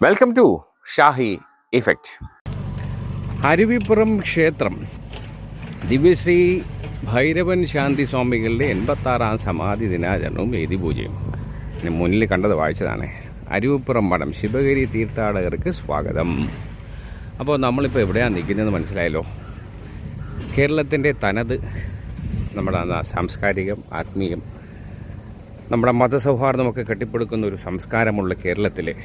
Welcome to Shahi effect. Aruvippuram ക്ഷേത്രം ദിവ്യശ്രീ ഭൈരവൻ ശാന്തി സ്വാമികളുടെ 86-ാം സമാധി ദിനാചരണവും വേദിപൂജയും മുന്നിൽ കണ്ടത് വായിച്ചതാണ്. അരുവിപ്പുറം മഠം ശിവഗിരി തീർത്ഥാടകർക്ക് സ്വാഗതം. അപ്പോൾ നമ്മളിപ്പോൾ എവിടെയാണ് നിൽക്കുന്നതെന്ന് മനസ്സിലായല്ലോ. കേരളത്തിൻ്റെ തനത് നമ്മുടെ സാംസ്കാരികം, ആത്മീയം, നമ്മുടെ മതസൗഹാർദ്ദമൊക്കെ കെട്ടിപ്പടുക്കുന്ന ഒരു സംസ്കാരമുള്ള കേരളത്തിലെ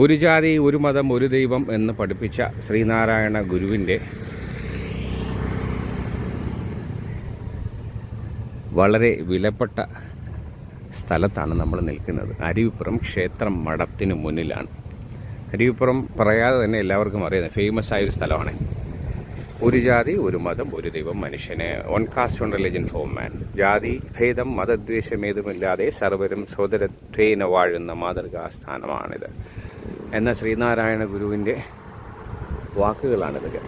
ഒരു ജാതി ഒരു മതം ഒരു ദൈവം എന്ന് പഠിപ്പിച്ച ശ്രീനാരായണ ഗുരുവിൻ്റെ വളരെ വിലപ്പെട്ട സ്ഥലത്താണ് നമ്മൾ നിൽക്കുന്നത്. അരുവിപ്പുറം ക്ഷേത്രം മഠത്തിന് മുന്നിലാണ്. അരുവിപ്പുറം പറയാതെ തന്നെ എല്ലാവർക്കും അറിയാം, ഫേമസ് ആയൊരു സ്ഥലമാണ്. ഒരു ജാതി ഒരു മതം ഒരു ദൈവം മനുഷ്യന്, one cast one religion four മാൻ. ജാതി ഭേദം മതദ്വേഷമേതുമില്ലാതെ സർവരും സോദരത്വേന വാഴുന്ന മാതൃകാസ്ഥാനമാണിത് എന്ന ശ്രീനാരായണ ഗുരുവിൻ്റെ വാക്കുകളാണിതൊക്കെ.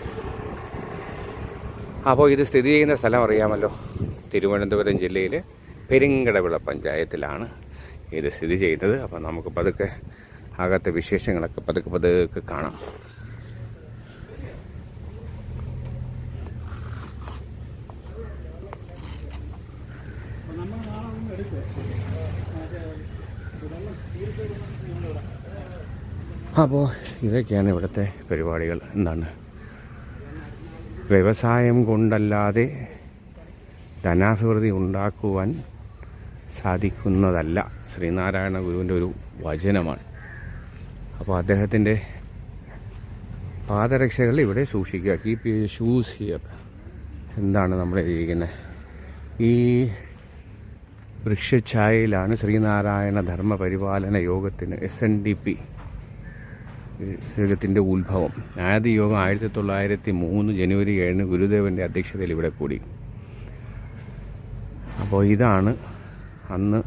അപ്പോൾ ഇത് സ്ഥിതി ചെയ്യുന്ന സ്ഥലം അറിയാമല്ലോ, തിരുവനന്തപുരം ജില്ലയിലെ പെരിങ്കടവിള പഞ്ചായത്തിലാണ് ഇത് സ്ഥിതി ചെയ്യുന്നത്. അപ്പോൾ നമുക്ക് പതുക്കെ അകത്തെ വിശേഷങ്ങളൊക്കെ പതുക്കെ കാണാം. അപ്പോൾ ഇതൊക്കെയാണ് ഇവിടുത്തെ പരിപാടികൾ. എന്താണ്, വ്യവസായം കൊണ്ടല്ലാതെ ധനാഭിവൃദ്ധി ഉണ്ടാക്കുവാൻ സാധിക്കുന്നതല്ല ശ്രീനാരായണ ഗുരുവിൻ്റെ ഒരു വചനമാണ്. അപ്പോൾ അദ്ദേഹത്തിൻ്റെ പാദരക്ഷകൾ ഇവിടെ സൂക്ഷിക്കുക. Keep your shoes here. എന്താണ് നമ്മൾ എഴുതിയിരിക്കുന്നത്? ഈ വൃക്ഷഛായയിലാണ് ശ്രീനാരായണ ധർമ്മ പരിപാലന യോഗത്തിന് SNDP യോഗത്തിൻ്റെ ഉത്ഭവം. ആദ്യ യോഗം 1903 ജനുവരി 7 ഗുരുദേവൻ്റെ അധ്യക്ഷതയിൽ ഇവിടെ കൂടി. അപ്പോൾ ഇതാണ് അന്ന്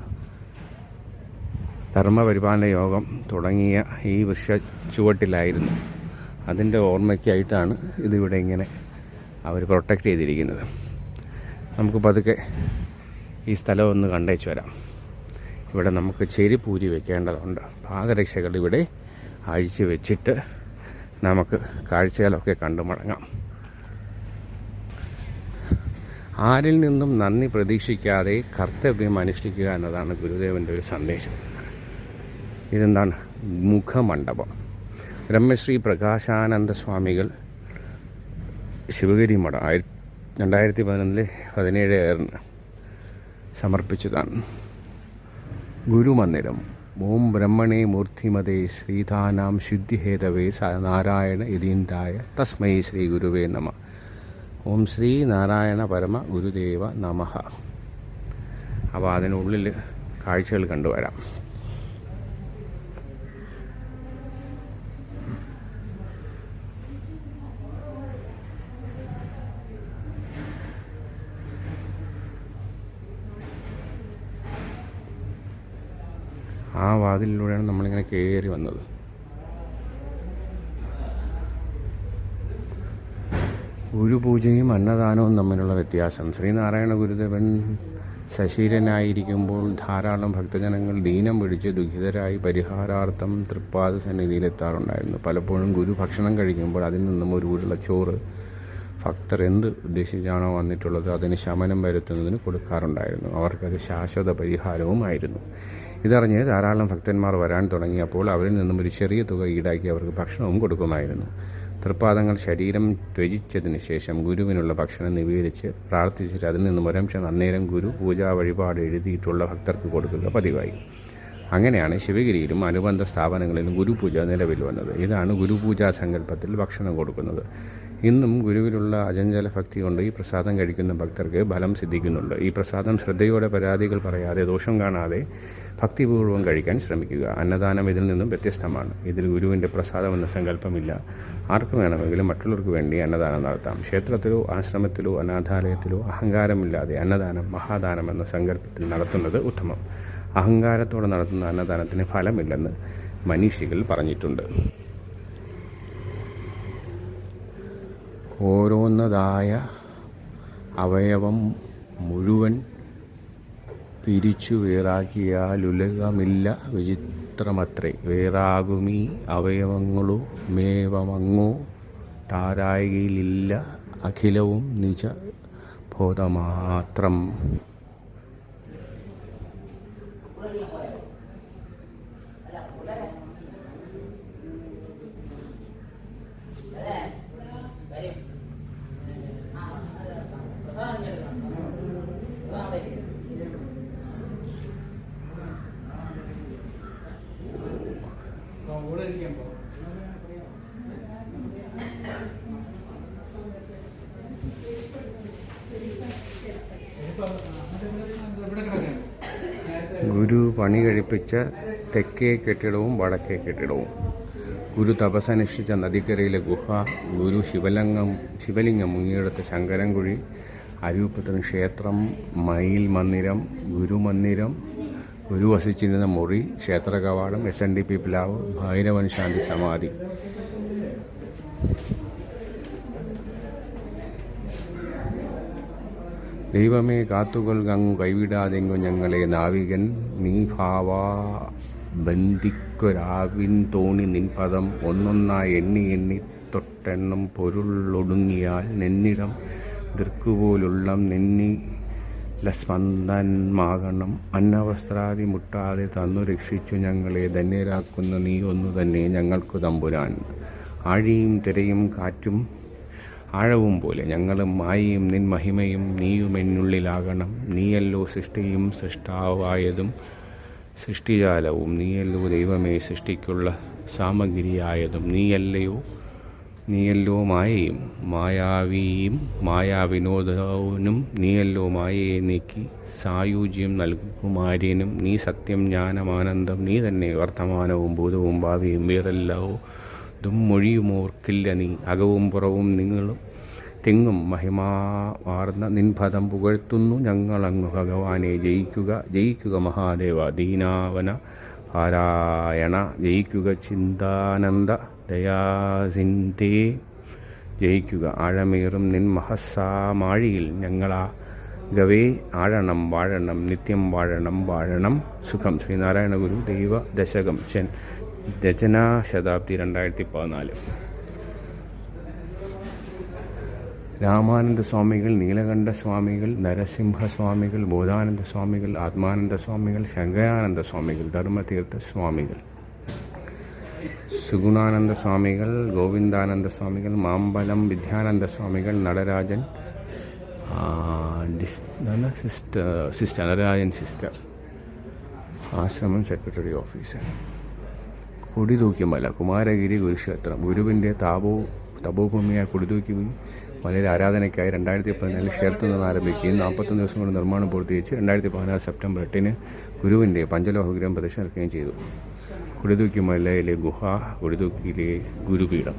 ധർമ്മപരിപാലന യോഗം തുടങ്ങിയ ഈ വൃക്ഷ ചുവട്ടിലായിരുന്നു. അതിൻ്റെ ഓർമ്മയ്ക്കായിട്ടാണ് ഇതിവിടെ ഇങ്ങനെ അവർ പ്രൊട്ടക്റ്റ് ചെയ്തിരിക്കുന്നത്. നമുക്ക് പതുക്കെ ഈ സ്ഥലം ഒന്ന് കണ്ടേച്ചു വരാം. ഇവിടെ നമുക്ക് ചെരിപ്പൂരി വെക്കേണ്ടതുണ്ട്. പാദരക്ഷകൾ ഇവിടെ അഴിച്ച് വെച്ചിട്ട് നമുക്ക് കാഴ്ചകളൊക്കെ കണ്ടു മടങ്ങാം. ആരിൽ നിന്നും നന്ദി പ്രതീക്ഷിക്കാതെ കർത്തവ്യം അനുഷ്ഠിക്കുക എന്നതാണ് ഗുരുദേവൻ്റെ ഒരു സന്ദേശം. ഇതെന്താണ്? മുഖമണ്ഡപം. ബ്രഹ്മശ്രീ പ്രകാശാനന്ദ സ്വാമികൾ ശിവഗിരി മഠം 2011 17 സമർപ്പിച്ചതാണ്. ഗുരുമന്ദിരം. ഓം ബ്രഹ്മണേ മൂർത്തിമതേ ശ്രീധാനാം ശുദ്ധിഹേതവേ നാരായണ യതീന്ദ്രായ തസ്മൈ ശ്രീ ഗുരുവേ നമ. ഓം ശ്രീ നാരായണ പരമ ഗുരുദേവ നമഃ. അപ്പോൾ അതിനുള്ളിൽ കാഴ്ചകൾ കണ്ടുവരാം. ആ വാതിലിലൂടെയാണ് നമ്മളിങ്ങനെ കയറി വന്നത്. ഗുരുപൂജയും അന്നദാനവും തമ്മിലുള്ള വ്യത്യാസം. ശ്രീനാരായണ ഗുരുദേവൻ സശീലനായിരിക്കുമ്പോൾ ധാരാളം ഭക്തജനങ്ങൾ ദീനം പിടിച്ച് ദുഃഖിതരായി പരിഹാരാർത്ഥം തൃപ്പാദ സന്നിധിയിലെത്താറുണ്ടായിരുന്നു. പലപ്പോഴും ഗുരു ഭക്ഷണം കഴിക്കുമ്പോൾ അതിൽ നിന്നും ഒരു ഉരുള ചോറ് ഭക്തർ എന്ത് ഉദ്ദേശിച്ചാണോ വന്നിട്ടുള്ളത് അതിന് ശമനം വരുത്തുന്നതിന് കൊടുക്കാറുണ്ടായിരുന്നു. അവർക്കത് ശാശ്വത പരിഹാരവുമായിരുന്നു. ഇതറിഞ്ഞ് ധാരാളം ഭക്തന്മാർ വരാൻ തുടങ്ങിയപ്പോൾ അവരിൽ നിന്നും ഒരു ചെറിയ തുക ഈടാക്കി അവർക്ക് ഭക്ഷണവും കൊടുക്കുമായിരുന്നു. തൃപ്പാദങ്ങൾ ശരീരം ത്യജിച്ചതിന് ശേഷം ഗുരുവിനുള്ള ഭക്ഷണം നിവേദിച്ച് പ്രാർത്ഥിച്ചിട്ട് അതിൽ നിന്നും ഒരംശം അന്നേരം ഗുരു പൂജാ വഴിപാട് എഴുതിയിട്ടുള്ള ഭക്തർക്ക് കൊടുക്കുക പതിവായി. അങ്ങനെയാണ് ശിവഗിരിയിലും അനുബന്ധ സ്ഥാപനങ്ങളിലും ഗുരുപൂജ നിലവിൽ വന്നത്. ഇതാണ് ഗുരുപൂജാ സങ്കല്പത്തിൽ ഭക്ഷണം കൊടുക്കുന്നത്. ഇന്നും ഗുരുവിലുള്ള അചഞ്ചല ഭക്തി കൊണ്ട് ഈ പ്രസാദം കഴിക്കുന്ന ഭക്തർക്ക് ഫലം സിദ്ധിക്കുന്നുണ്ട്. ഈ പ്രസാദം ശ്രദ്ധയോടെ പരാതികൾ പറയാതെ ദോഷം കാണാതെ ഭക്തിപൂർവ്വം കഴിക്കാൻ ശ്രമിക്കുക. അന്നദാനം ഇതിൽ നിന്നും വ്യത്യസ്തമാണ്. ഇതിൽ ഗുരുവിൻ്റെ പ്രസാദം എന്ന സങ്കല്പമില്ല. ആർക്ക് വേണമെങ്കിലും മറ്റുള്ളവർക്ക് വേണ്ടി അന്നദാനം നടത്താം. ക്ഷേത്രത്തിലോ ആശ്രമത്തിലോ അനാഥാലയത്തിലോ അഹങ്കാരമില്ലാതെ അന്നദാനം മഹാദാനം എന്ന സങ്കല്പത്തിൽ നടത്തുന്നത് ഉത്തമം. അഹങ്കാരത്തോടെ നടത്തുന്ന അന്നദാനത്തിന് ഫലമില്ലെന്ന് മനീഷികൾ പറഞ്ഞിട്ടുണ്ട്. ഓരോന്നതായ അവയവം മുഴുവൻ പിരിച്ചു വേറാക്കിയാലുലകമില്ല പുത്രമത്രേ വേറാകുമീ അവയവങ്ങളു മേവമങ്ങോ ടാരായികയിലില്ല അഖിലവും നിജ ബോധമാത്രം. ഗുരു പണി കഴിപ്പിച്ച തെക്കേ കെട്ടിടവും വടക്കേ കെട്ടിടവും. ഗുരു തപസ്സനുഷ്ഠിച്ച നദിക്കരയിലെ ഗുഹ, ഗുരു ശിവലിംഗം മുങ്ങിയെടുത്ത ശങ്കരൻകുഴി, അരൂപത്തിന് ക്ഷേത്രം, മയിൽ മന്ദിരം, ഗുരുമന്ദിരം, ഗുരു വസിച്ചിരുന്ന മുറി, ക്ഷേത്ര കവാടം, SNDP പ്ലാവ്, ഭൈരവൻ ശാന്തി സമാധി. ദൈവമേ കാത്തുകൊൽകങ്ങു കൈവിടാതെങ്കു ഞങ്ങളെ നാവികൻ നീ ഭാവാ ബന്ധിക്കൊരാവിൻ തോണി നിൻപദം ഒന്നൊന്നായി എണ്ണി എണ്ണി തൊട്ടെണ്ണം പൊരുളൊടുങ്ങിയാൽ നെന്നിടം ദൃക്കുപോലുള്ളം നെന്നിലസ്പന്ദന്മാകണം. അന്നവസ്ത്രാദി മുട്ടാതെ തന്നു രക്ഷിച്ചു ഞങ്ങളെ ധന്യരാക്കുന്ന നീ ഒന്നു തന്നെ ഞങ്ങൾക്കു തമ്പുരാൻ. ആഴിയും തിരയും കാറ്റും ആഴവും പോലെ ഞങ്ങളും മായയും നിൻ മഹിമയും നീയുമെന്നുള്ളിലാകണം. നീയല്ലോ സൃഷ്ടിയും സൃഷ്ടാവായതും സൃഷ്ടിജാലവും, നീയല്ലോ ദൈവമേ സൃഷ്ടിക്കുള്ള സാമഗ്രിയായതും, നീയല്ലോ മായയും മായാവിയും മായാവിനോദനും, നീയല്ലോ മായയെ നീക്കി സായുജ്യം നൽകുമാര്യനും. നീ സത്യം ജ്ഞാനമാനന്ദം, നീ തന്നെ വർത്തമാനവും ഭൂതവും ഭാവിയും, വേറെല്ലോ മൊഴിയുമോർക്കില്ല നീ. അകവും പുറവും നിങ്ങളും തെങ്ങും മഹിമാർന്ന നിൻപദം പുകഴ്ത്തുന്നു ഞങ്ങളങ്ങ് ഭഗവാനെ. ജയിക്കുക മഹാദേവ ദീനാവന പാരായണ, ജയിക്കുക ചിന്താനന്ദ ദയാസിന്ധേ, ജയിക്കുക ആഴമേറും നിൻ മഹസ്സാമാഴിയിൽ ഞങ്ങളാകവേ ആഴണം വാഴണം നിത്യം വാഴണം സുഖം. ശ്രീനാരായണ ഗുരു ദൈവ ദശകം രചനാ ശതാബ്ദി 2014. രാമാനന്ദ സ്വാമികൾ, നീലകണ്ഠ സ്വാമികൾ, നരസിംഹസ്വാമികൾ, ബോധാനന്ദ സ്വാമികൾ, ആത്മാനന്ദ സ്വാമികൾ, ശങ്കരാനന്ദ സ്വാമികൾ, ധർമ്മതീർത്ഥ സ്വാമികൾ, സുഗുണാനന്ദ സ്വാമികൾ, ഗോവിന്ദാനന്ദ സ്വാമികൾ, മാമ്പലം വിദ്യാനന്ദ സ്വാമികൾ, നടരാജൻ സിസ്റ്റർ, ആശ്രമം സെക്രട്ടറി ഓഫീസർ. കൊടിതൂക്കിമല കുമാരഗിരി ഗുരുക്ഷേത്രം. ഗുരുവിൻ്റെ തപോഭൂമിയായ കൊടിതൂക്കി മലയിൽ ആരാധനയ്ക്കായി 2014 ക്ഷേത്രത്തിൽ നിന്ന് ആരംഭിക്കുകയും 41 ദിവസം കൊണ്ട് നിർമ്മാണം പൂർത്തീകരിച്ച് 2016 സെപ്റ്റംബർ 8 ഗുരുവിൻ്റെ പഞ്ചലോഹ വിഗ്രഹം പ്രതിഷ്ഠ നടക്കുകയും ചെയ്തു. കൊടിതൂക്കിമലയിലെ ഗുഹ, കൊടിതൂക്കിയിലെ ഗുരുപീഠം.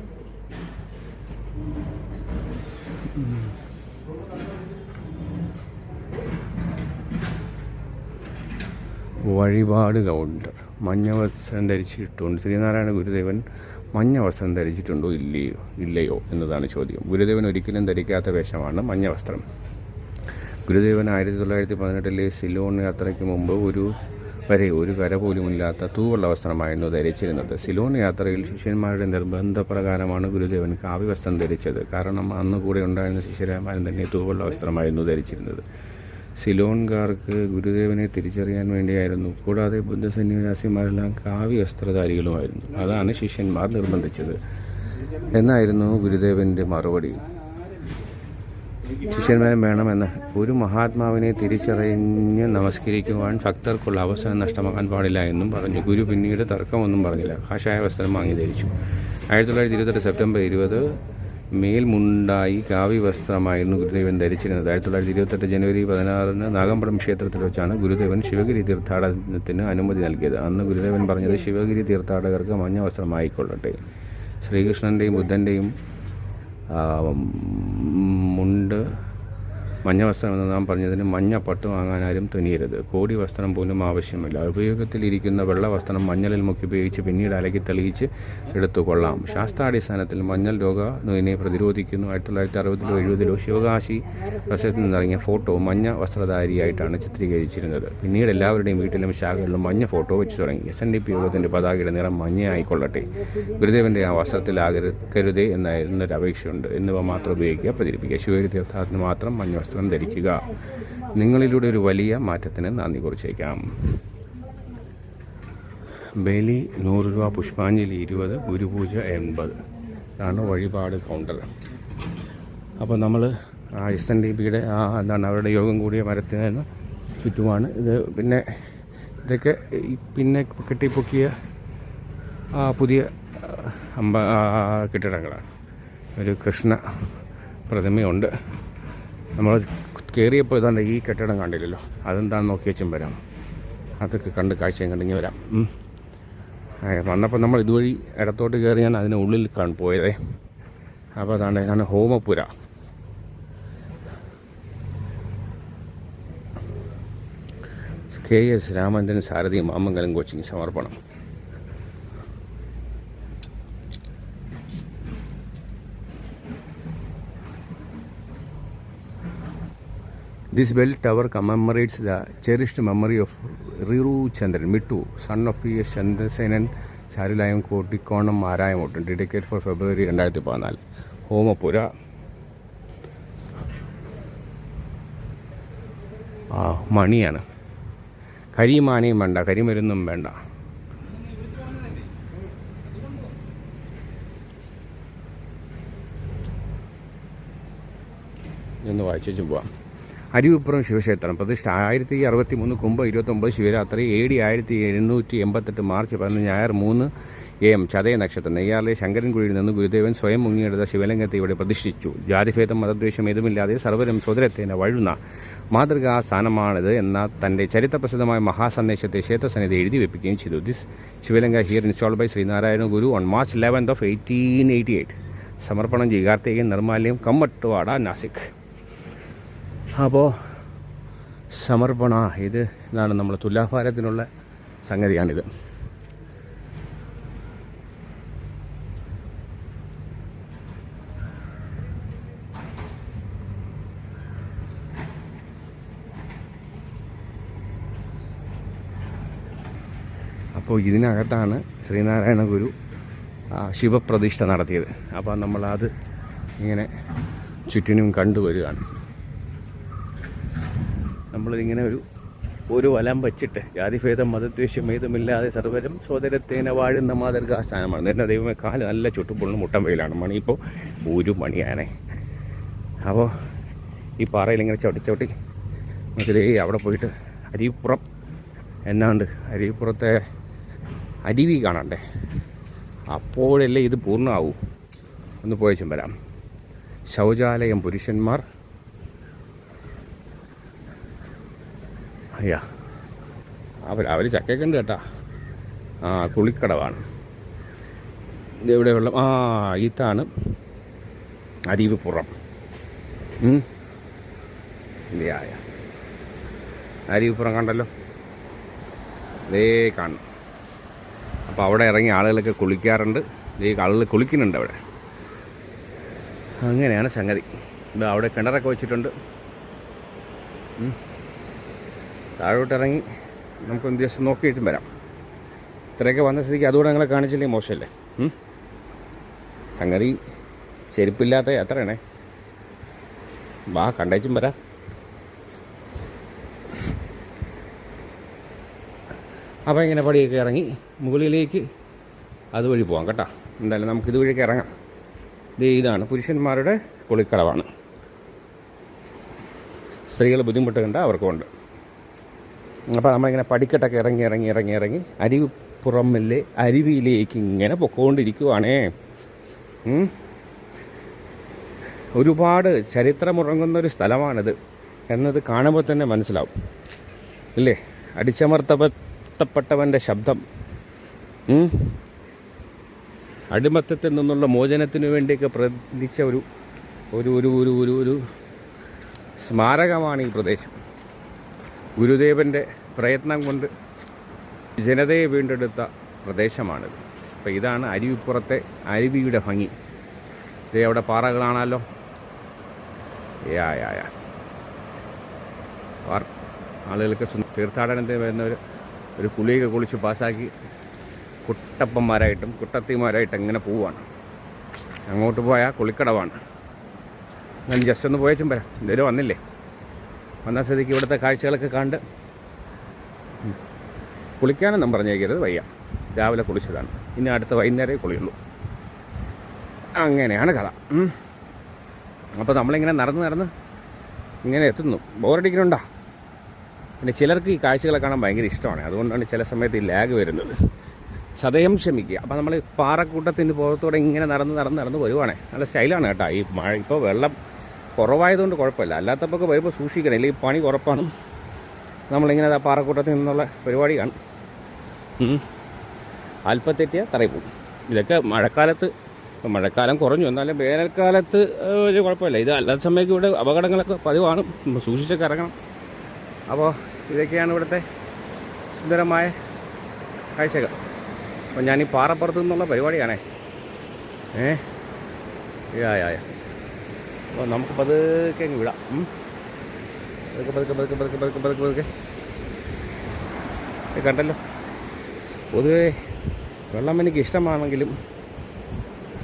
വഴിപാട് കൗണ്ടർ. മഞ്ഞ വസ്ത്രം ധരിച്ചിട്ടുണ്ട്. ശ്രീനാരായണ ഗുരുദേവൻ മഞ്ഞ വസ്ത്രം ധരിച്ചിട്ടുണ്ടോ ഇല്ലയോ എന്നതാണ് ചോദ്യം. ഗുരുദേവൻ ഒരിക്കലും ധരിക്കാത്ത വേഷമാണ് മഞ്ഞ വസ്ത്രം. ഗുരുദേവൻ 1918 സിലോൺ യാത്രയ്ക്ക് മുമ്പ് ഒരു കര പോലുമില്ലാത്ത തൂവെള്ള വസ്ത്രമായിരുന്നു ധരിച്ചിരുന്നത്. സിലോൺ യാത്രയിൽ ശിഷ്യന്മാരുടെ നിർബന്ധപ്രകാരമാണ് ഗുരുദേവൻ കാവ്യ വസ്ത്രം ധരിച്ചത്. കാരണം അന്ന് കൂടെ ഉണ്ടായിരുന്ന ശിഷ്യരാമാരും തന്നെ തൂവെള്ള വസ്ത്രമായിരുന്നു ധരിച്ചിരുന്നത്. സിലോൺകാർക്ക് ഗുരുദേവനെ തിരിച്ചറിയാൻ വേണ്ടിയായിരുന്നു. കൂടാതെ ബുദ്ധസന്യാസിമാരെല്ലാം കാവ്യ വസ്ത്രധാരികളുമായിരുന്നു. അതാണ് ശിഷ്യന്മാർ നിർബന്ധിച്ചത് എന്നായിരുന്നു ഗുരുദേവൻ്റെ മറുപടി. ശിഷ്യന്മാരും വേണമെന്ന്. ഒരു മഹാത്മാവിനെ തിരിച്ചറിഞ്ഞ് നമസ്കരിക്കുവാൻ ഭക്തർക്കുള്ള അവസരം നഷ്ടമാക്കാൻ പാടില്ല എന്നും പറഞ്ഞു. ഗുരു പിന്നീട് തർക്കമൊന്നും പറഞ്ഞില്ല. കാഷായ വസ്ത്രം വാങ്ങി ധരിച്ചു. 1928 സെപ്റ്റംബർ 20 മേൽമുണ്ടായി കാവ്യ വസ്ത്രമായിരുന്നു ഗുരുദേവൻ ധരിച്ചിരുന്നത്. 1928 ജനുവരി 16 നാഗമ്പടം ക്ഷേത്രത്തിൽ വെച്ചാണ് ഗുരുദേവൻ ശിവഗിരി തീർത്ഥാടനത്തിന് അനുമതി നൽകിയത്. അന്ന് ഗുരുദേവൻ പറഞ്ഞത് ശിവഗിരി തീർത്ഥാടകർക്ക് മഞ്ഞ വസ്ത്രമായിക്കൊള്ളട്ടെ. ശ്രീകൃഷ്ണൻ്റെയും ബുദ്ധൻ്റെയും മുണ്ട് മഞ്ഞ വസ്ത്രം എന്ന് നാം പറഞ്ഞതിന് മഞ്ഞ പട്ട് വാങ്ങാനാരും തുനിയരുത്. കോടി വസ്ത്രം പോലും ആവശ്യമില്ല. ഉപയോഗത്തിലിരിക്കുന്ന വെള്ള വസ്ത്രം മഞ്ഞളിൽ മുക്കി ഉപയോഗിച്ച് പിന്നീട് അലക്കി തെളിയിച്ച് എടുത്തു കൊള്ളാം. ശാസ്ത്രാടിസ്ഥാനത്തിൽ മഞ്ഞൾ രോഗത്തിനെ പ്രതിരോധിക്കുന്നു. 1960-ലോ 70-ലോ ശിവകാശി പ്രശസ്തി നിന്നിറങ്ങിയ ഫോട്ടോ മഞ്ഞ വസ്ത്രധാരിയായിട്ടാണ് ചിത്രീകരിച്ചിരുന്നത്. പിന്നീട് എല്ലാവരുടെയും വീട്ടിലും ശാഖകളിലും മഞ്ഞ ഫോട്ടോ വെച്ച് തുടങ്ങി. SNDP യോഗത്തിൻ്റെ പതാകയുടെ നിറം മഞ്ഞയായിക്കൊള്ളട്ടെ, ഗുരുദേവൻ്റെ ആ വസ്ത്രത്തിലാകരുതേ എന്നൊരു അപേക്ഷയുണ്ട് എന്നിവ മാത്രം ഉപയോഗിക്കുക, പ്രചരിപ്പിക്കുക. ശിവഗിരി തീർത്ഥാടനത്തിന് മാത്രം മഞ്ഞ വസ്ത്രം ധരിക്കുക. നിങ്ങളിലൂടെ ഒരു വലിയ മാറ്റത്തിന് നന്ദി കുറിച്ചേക്കാം. ബലി 100 രൂപ, പുഷ്പാഞ്ജലി 20, ഗുരുപൂജ 80. ഇതാണ് വഴിപാട് കൗണ്ടർ. അപ്പോൾ നമ്മൾ SNDPയുടെ എന്താണ് അവരുടെ യോഗം കൂടിയ മരത്തിന് ചുറ്റുമാണ് ഇത്. പിന്നെ ഇതൊക്കെ പിന്നെ കെട്ടിപ്പൊക്കിയ പുതിയ കെട്ടിടങ്ങളാണ്. ഒരു കൃഷ്ണ പ്രതിമയുണ്ട്. നമ്മൾ കയറിയപ്പോൾ ഇതാണ്ട് ഈ കെട്ടിടം കണ്ടില്ലല്ലോ, അതെന്താണെന്ന് നോക്കി വെച്ചും വരാം. അതൊക്കെ കണ്ട് കാഴ്ചയും കണ്ടിങ്ങി വരാം. വന്നപ്പോൾ നമ്മൾ ഇതുവഴി ഇടത്തോട്ട് കയറിയാണ് അതിന് ഉള്ളിൽ പോയതേ. അപ്പോൾ അതാണ് ഹോമപുര. KS രാമചന്ദ്രൻ സാരഥി മാമംഗലം കോച്ചിങ് സമർപ്പണം. This bell tower commemorates the cherished memory of Riru Chandran Mittu, son of P.S. Chandrasenan, Charilayam Kotikkonam Marayamottu, dedicated for February 2014. ഹോമപുര. മണിയാണ്. കരിമാനയും വേണ്ട, കരിമരുന്നും വേണ്ട. ഇതൊന്ന് വായിച്ചു പോവാം. അരുവിപ്പുറം ശിവക്ഷേത്രം പ്രതിഷ്ഠ 1063 കുംഭ 29 ശിവരാത്രി AD 1788 മാർച്ച് 11 ഞായർ 3 AM ചതയ നക്ഷത്രം. നെയ്യാറിലെ ശങ്കരൻകുഴിയിൽ നിന്ന് ഗുരുദേവൻ സ്വയം മുങ്ങിയെടുത്ത ശിവലിംഗത്തെ ഇവിടെ പ്രതിഷ്ഠിച്ചു. ജാതിഭേദം മതദ്വേഷം ഏതുമില്ലാതെ സർവരും സ്വതരത്തേനെ വഴുന്ന മാതൃകാ സ്ഥാനമാണിത് എന്ന തൻ്റെ ചരിത്രപ്രസിദ്ധമായ മഹാസന്ദേശത്തെ ക്ഷേത്രസന്നിധി എഴുതി വെപ്പിക്കുകയും ചെയ്തു. This Shivalinga here installed by Sreenarayana Guru on March 11, 1888. സമർപ്പണം ജി കാർത്തികേയൻ, നിർമ്മാല്യം, കമ്മട്ടുവാട, നാസിക്. അപ്പോൾ സമർപ്പണ ഇതാണ് നമ്മൾ തുലാഭാരത്തിനുള്ള സംഗതിയാണിത്. അപ്പോൾ ഇതിനകത്താണ് ശ്രീനാരായണ ഗുരു ശിവപ്രതിഷ്ഠ നടത്തിയത്. അപ്പോൾ നമ്മളത് ഇങ്ങനെ ചുറ്റിനും കണ്ടുവരികയാണ്. നമ്മളിതിങ്ങനെ ഒരു വലം വച്ചിട്ട് ജാതിഭേദം മതദ്വേഷം ഏതുമില്ലാതെ സർവരും സോദരത്തേനെ വാഴുന്ന മാതൃകാ സ്ഥാനമാണ്. എൻ്റെ ദൈവമേ, കാല് നല്ല ചുട്ടുപൊള്ളുന്ന മുട്ടം വെയിലാണ്. മണി ഇപ്പോൾ 1 മണിയാണേ. അപ്പോൾ ഈ പാറയിൽ ഇങ്ങനെ ചവിട്ടി നമുക്കിതേ അവിടെ പോയിട്ട് അരുവിപ്പുറം എന്നാണ്ട് അരുവിപ്പുറത്തെ അരുവി കാണണ്ടേ, അപ്പോഴല്ലേ ഇത് പൂർണ്ണമാവൂ. ഒന്ന് പോയച്ചും വരാം. ശൗചാലയം പുരുഷന്മാർ. അയ്യാ, അവർ ചക്കയൊക്കെ ഉണ്ട് കേട്ടാ. കുളിക്കടവാണ് ഇതെവിടെ വെള്ളം. ഇതാണ് അരുവിപ്പുറം. അരുവിപ്പുറം കണ്ടല്ലോ, അതേ കാണും. അപ്പോൾ അവിടെ ഇറങ്ങി ആളുകളൊക്കെ കുളിക്കാറുണ്ട്. ആളുകൾ കുളിക്കുന്നുണ്ട് അവിടെ. അങ്ങനെയാണ് സംഗതി. അവിടെ കിണറൊക്കെ വെച്ചിട്ടുണ്ട്. താഴോട്ടിറങ്ങി നമുക്കൊന്ന് ദിവസം നോക്കിയിട്ടും വരാം. ഇത്രയൊക്കെ വന്ന സ്ഥിതിക്ക് അതുകൂടെ ഞങ്ങളെ കാണിച്ചില്ലേ മോശമല്ലേ? സംഗതി ചെരുപ്പില്ലാത്ത യാത്രയാണേ. വാ കണ്ടേച്ചും വരാം. അപ്പോൾ ഇങ്ങനെ പടിയൊക്കെ ഇറങ്ങി മുകളിലേക്ക് അതുവഴി പോകാം കേട്ടോ. എന്തായാലും നമുക്ക് ഇതുവഴിയൊക്കെ ഇറങ്ങാം. ഇതാണ് പുരുഷന്മാരുടെ കുളിക്കടവാണ്. സ്ത്രീകൾ ബുദ്ധിമുട്ടുന്നുണ്ട്, അവർക്കുമുണ്ട്. അപ്പോൾ നമ്മളിങ്ങനെ പടിക്കെട്ടൊക്കെ ഇറങ്ങി അരുവിപ്പുറമില്ലേ അരുവിയിലേക്ക് ഇങ്ങനെ പൊക്കോണ്ടിരിക്കുവാണേ. ഒരുപാട് ചരിത്രമുറങ്ങുന്നൊരു സ്ഥലമാണിത് എന്നത് കാണുമ്പോൾ തന്നെ മനസ്സിലാവും ഇല്ലേ? അടിച്ചമർത്തപ്പെട്ടവൻ്റെ ശബ്ദം, അടിമത്തത്തിൽ നിന്നുള്ള മോചനത്തിനു വേണ്ടിയൊക്കെ പ്രവർത്തിച്ച ഒരു സ്മാരകമാണ് ഈ പ്രദേശം. ഗുരുദേവൻ്റെ പ്രയത്നം കൊണ്ട് ജനതയെ വീണ്ടെടുത്ത പ്രദേശമാണിത്. അപ്പോൾ ഇതാണ് അരുവിപ്പുറത്തെ അരുവിയുടെ ഭംഗി. ഇതേ അവിടെ പാറകളാണല്ലോ. യാ ആളുകൾക്ക് തീർത്ഥാടനത്തിന് വരുന്നവർ ഒരു കുളിയൊക്കെ കുളിച്ച് പാസ്സാക്കി കുട്ടപ്പന്മാരായിട്ടും കുട്ടത്തിമാരായിട്ടും എങ്ങനെ പോവുകയാണ്. അങ്ങോട്ട് പോയാൽ കുളിക്കടവാണ്. ഞാൻ ജസ്റ്റ് ഒന്ന് പോയച്ചും വരാം. എന്തായാലും വന്നില്ലേ, വന്ന സ്ഥിതിക്ക് ഇവിടുത്തെ കാഴ്ചകളൊക്കെ കണ്ട് കുളിക്കാനൊന്നും പറഞ്ഞേക്കരുത്, വയ്യ. രാവിലെ കുളിച്ചതാണ്, ഇനി അടുത്ത വൈകുന്നേരമേ കുളിയുള്ളൂ. അങ്ങനെയാണ് കഥ. അപ്പോൾ നമ്മളിങ്ങനെ നടന്ന് ഇങ്ങനെ എത്തുന്നു. ബോറടിക്കുന്നുണ്ടോ? പിന്നെ ചിലർക്ക് ഈ കാഴ്ചകളെ കാണാൻ ഭയങ്കര ഇഷ്ടമാണ്. അതുകൊണ്ടാണ് ചില സമയത്ത് ഈ ലാഗ് വരുന്നത്. സദയം ക്ഷമിക്കുക. അപ്പോൾ നമ്മൾ പാറക്കൂട്ടത്തിൻ്റെ പുറത്തൂടെ ഇങ്ങനെ നടന്ന് വരുവാണേ. നല്ല സ്റ്റൈലാണ് കേട്ടോ. ഈ മഴ ഇപ്പോൾ വെള്ളം കുറവായതുകൊണ്ട് കുഴപ്പമില്ല, അല്ലാത്തപ്പോൾ വരുമ്പോൾ സൂക്ഷിക്കണം, അല്ലെങ്കിൽ പണി കുറപ്പാണ്. നമ്മളിങ്ങനെ പാറക്കൂട്ടത്തിൽ നിന്നുള്ള പരിപാടിയാണ്. അല്പം തെറ്റിയാൽ തറയിൽ പോകും. ഇതൊക്കെ മഴക്കാലത്ത്, മഴക്കാലം കുറഞ്ഞു, എന്നാലും വേനൽക്കാലത്ത് ഒരു കുഴപ്പമില്ല. ഇത് അല്ലാത്ത സമയത്ത് ഇവിടെ അപകടങ്ങളൊക്കെ പതിവാണ്, സൂക്ഷിച്ചൊക്കെ ഇറങ്ങണം. അപ്പോൾ ഇതൊക്കെയാണ് ഇവിടുത്തെ സുന്ദരമായ കാഴ്ചകൾ. അപ്പോൾ ഞാനീ പാറപ്പുറത്തു നിന്നുള്ള പരിപാടിയാണേ. യാ അപ്പോൾ നമുക്ക് പതുക്കെ അങ്ങ് വിടാം. പതുക്കെ കണ്ടല്ലോ. പൊതുവേ വെള്ളം എനിക്ക് ഇഷ്ടമാണെങ്കിലും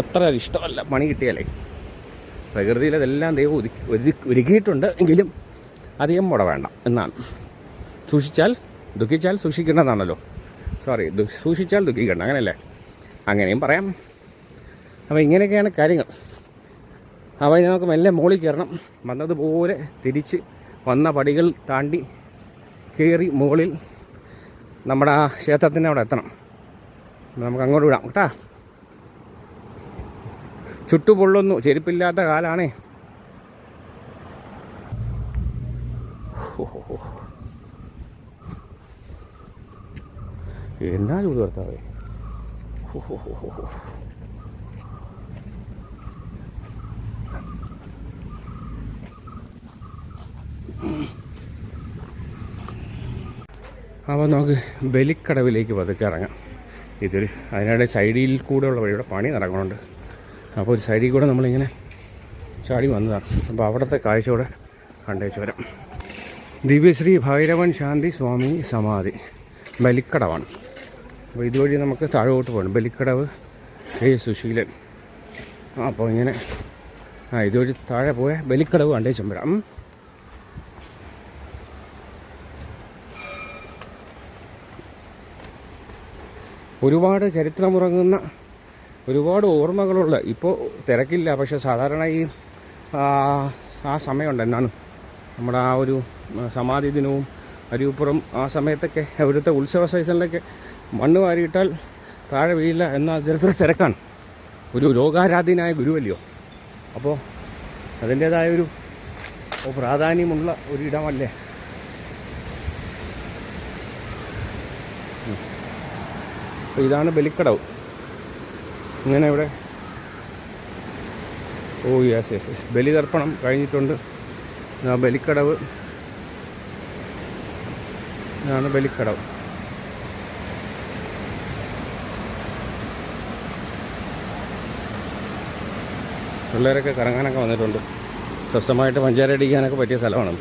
അത്ര ഇഷ്ടമല്ല പണി കിട്ടിയാലേ. പ്രകൃതിയിലതെല്ലാം ദൈവം ഒരുക്കിയിട്ടുണ്ട്, എങ്കിലും അധികം മുട വേണ്ട എന്നാണ്. സൂക്ഷിച്ചാൽ ദുഃഖിച്ചാൽ സൂക്ഷിക്കേണ്ടതാണല്ലോ. സൂക്ഷിച്ചാൽ ദുഃഖിക്കേണ്ട, അങ്ങനെയല്ലേ? അങ്ങനെയും പറയാം. അപ്പോൾ ഇങ്ങനെയൊക്കെയാണ് കാര്യങ്ങൾ. അപ്പോൾ ഇനി നമുക്ക് മെല്ലെ മുകളിൽ കയറണം. വന്നതുപോലെ തിരിച്ച് വന്ന പടികൾ താണ്ടി കയറി മുകളിൽ നമ്മുടെ ആ ക്ഷേത്രത്തിൻ്റെ അവിടെ എത്തണം. നമുക്ക് അങ്ങോട്ട് വിടാം കേട്ടാ. ചുട്ടുപൊള്ളുന്നു, ചെരുപ്പില്ലാത്ത കാലാണേ. എന്നാ ചൂട് ഭർത്താവേ. അപ്പോൾ നമുക്ക് ബലിക്കടവിലേക്ക് പതുക്കെ ഇറങ്ങാം. അതിനിടെ സൈഡിൽ കൂടെയുള്ള വഴിയുടെ പണി നടക്കുന്നുണ്ട്. അപ്പോൾ ഒരു സൈഡിൽ കൂടെ നമ്മളിങ്ങനെ ചാടി വന്നതാണ്. അപ്പോൾ അവിടുത്തെ കാഴ്ചയോടെ കണ്ടേച്ച് വരാം. ദിവ്യശ്രീ ഭൈരവൻ ശാന്തി സ്വാമി സമാധി ബലിക്കടവാണ്. അപ്പോൾ ഇതുവഴി നമുക്ക് താഴോട്ട് പോകണം. ബലിക്കടവ് സുശീലൻ. അപ്പോൾ ഇങ്ങനെ ഇതുവഴി താഴെ പോയ ബലിക്കടവ് കണ്ടേച്ചും വരാം. ഒരുപാട് ചരിത്രമുറങ്ങുന്ന, ഒരുപാട് ഓർമ്മകളുള്ള, ഇപ്പോൾ തിരക്കില്ല, പക്ഷേ സാധാരണ ഈ ആ സമയമുണ്ട്, എന്നാണ് നമ്മുടെ ആ ഒരു സമാധി ദിനവും അരുവിപ്പുറം ആ സമയത്തൊക്കെ അവിടുത്തെ ഉത്സവ സീസണിലൊക്കെ മണ്ണ് വാരിയിട്ടാൽ താഴെ വീഴില്ല എന്ന തരത്തിൽ തിരക്കാണ്. ഒരു ലോകാരാധ്യനായ ഗുരുവല്ലയോ, അപ്പോൾ അതിൻ്റേതായൊരു പ്രാധാന്യമുള്ള ഒരിടമല്ലേ. അപ്പോൾ ഇതാണ് ബലിക്കടവ്. ഇങ്ങനെ ഇവിടെ യെസ് ബലിതർപ്പണം കഴിഞ്ഞിട്ടുണ്ട്. ബലിക്കടവ്, ഇതാണ് ബലിക്കടവ്. പിള്ളേരൊക്കെ കറങ്ങാനൊക്കെ വന്നിട്ടുണ്ട്. സ്വസ്ഥമായിട്ട് പഞ്ചാര അടിക്കാനൊക്കെ പറ്റിയ സ്ഥലമാണ്.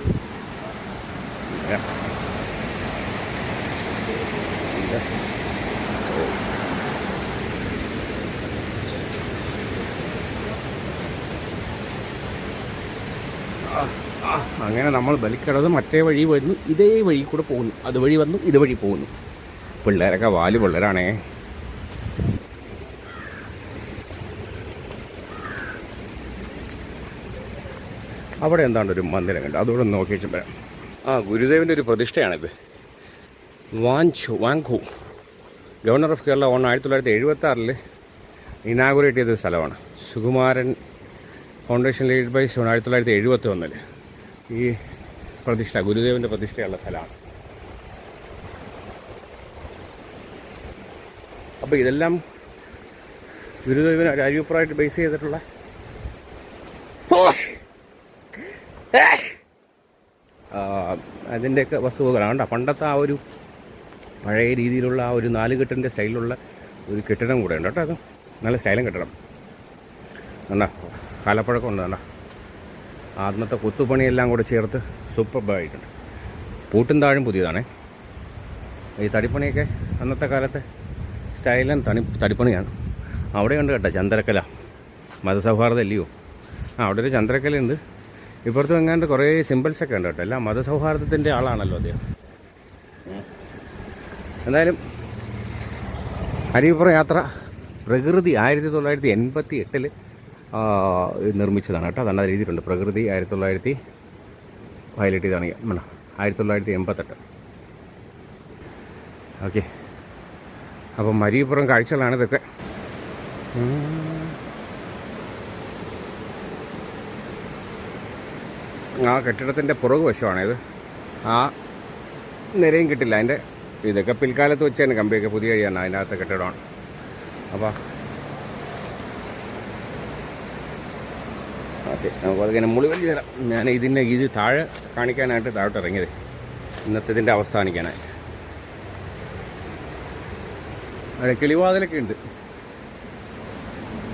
അങ്ങനെ നമ്മൾ ബലിക്കടവ് മറ്റേ വഴി വരുന്നു, ഇതേ വഴി കൂടെ പോകുന്നു, അതുവഴി വന്നു, ഇതുവഴി പോകുന്നു. പിള്ളേരൊക്കെ വാല് പിള്ളേരാണേ. അവിടെ എന്താണ്ടൊരു മന്ദിരം കണ്ട്, അതുകൂടെ ഒന്ന് നോക്കി വെച്ചാൽ വരാം. ഗുരുദേവൻ്റെ ഒരു പ്രതിഷ്ഠയാണിത്. വാങ്ഖു ഗവർണർ ഓഫ് കേരള 1976 ഇനാഗുറേറ്റ് ചെയ്തൊരു സ്ഥലമാണ്. സുകുമാരൻ ഫൗണ്ടേഷൻ ലീഡ് ബൈ 1971 ഈ പ്രതിഷ്ഠ, ഗുരുദേവൻ്റെ പ്രതിഷ്ഠയുള്ള സ്ഥലമാണ്. അപ്പോൾ ഇതെല്ലാം ഗുരുദേവന് ഒരു അരിയപ്പുറമായിട്ട് ബേസ് ചെയ്തിട്ടുള്ള അതിൻ്റെയൊക്കെ വസ്തുവകളാണ് കേട്ടോ. പണ്ടത്തെ ആ ഒരു പഴയ രീതിയിലുള്ള ആ ഒരു 4 കെട്ടിൻ്റെ സ്റ്റൈലുള്ള ഒരു കെട്ടിടം കൂടെ ഉണ്ട് കേട്ടോ. അത് നല്ല സ്റ്റൈലും കെട്ടിടം കണ്ടോ, കാലപ്പഴക്കം ഉണ്ട് കണ്ടോ. അന്നത്തെ കൊത്തുപണിയെല്ലാം കൂടെ ചേർത്ത് സൂപ്പർബായിട്ടുണ്ട്. പൂട്ടും താഴും പുതിയതാണേ. ഈ തടിപ്പണിയൊക്കെ അന്നത്തെ കാലത്തെ സ്റ്റൈലും തടിപ്പണിയാണ്. അവിടെ ഉണ്ട് കേട്ടോ ചന്ദ്രക്കല, മതസൗഹാർദ്ദം ഇല്ലയോ. അവിടെ ഒരു ചന്ദ്രക്കലയുണ്ട്. ഇപ്പുറത്തും എങ്ങാണ്ട് കുറേ സിമ്പിൾസൊക്കെ ഉണ്ട് കേട്ടോ. എല്ലാം മതസൗഹാർദ്ദത്തിൻ്റെ ആളാണല്ലോ അദ്ദേഹം. എന്തായാലും അരുവിപ്പുറം യാത്ര പ്രകൃതി 1988 നിർമ്മിച്ചതാണ് കേട്ടോ. അതാണ് എഴുതിയിട്ടുണ്ട്. പ്രകൃതി 1900 ഹൈലൈറ്റ് ചെയ്താണ് 1988. ഓക്കെ, അപ്പം അരുവിപ്പുറം കാഴ്ചകളാണ് ഇതൊക്കെ. ആ കെട്ടിടത്തിൻ്റെ പുറകു വശമാണിത്. ആ നിരയും കിട്ടില്ല. അതിൻ്റെ ഇതൊക്കെ പിൽക്കാലത്ത് വെച്ച് തന്നെ കമ്പിയൊക്കെ പുതിയ കഴിയാണ്. അതിനകത്തെ കെട്ടിടമാണ്. അപ്പോൾ ഓക്കെ, നമുക്കതിങ്ങനെ മുളിവലി തരാം. ഞാൻ ഇത് താഴെ കാണിക്കാനായിട്ട് താഴോട്ട് ഇറങ്ങിയത്, ഇന്നത്തെ ഇതിൻ്റെ അവസ്ഥ കാണിക്കാനായി. അവിടെ കിളിവാതിലൊക്കെ ഉണ്ട്.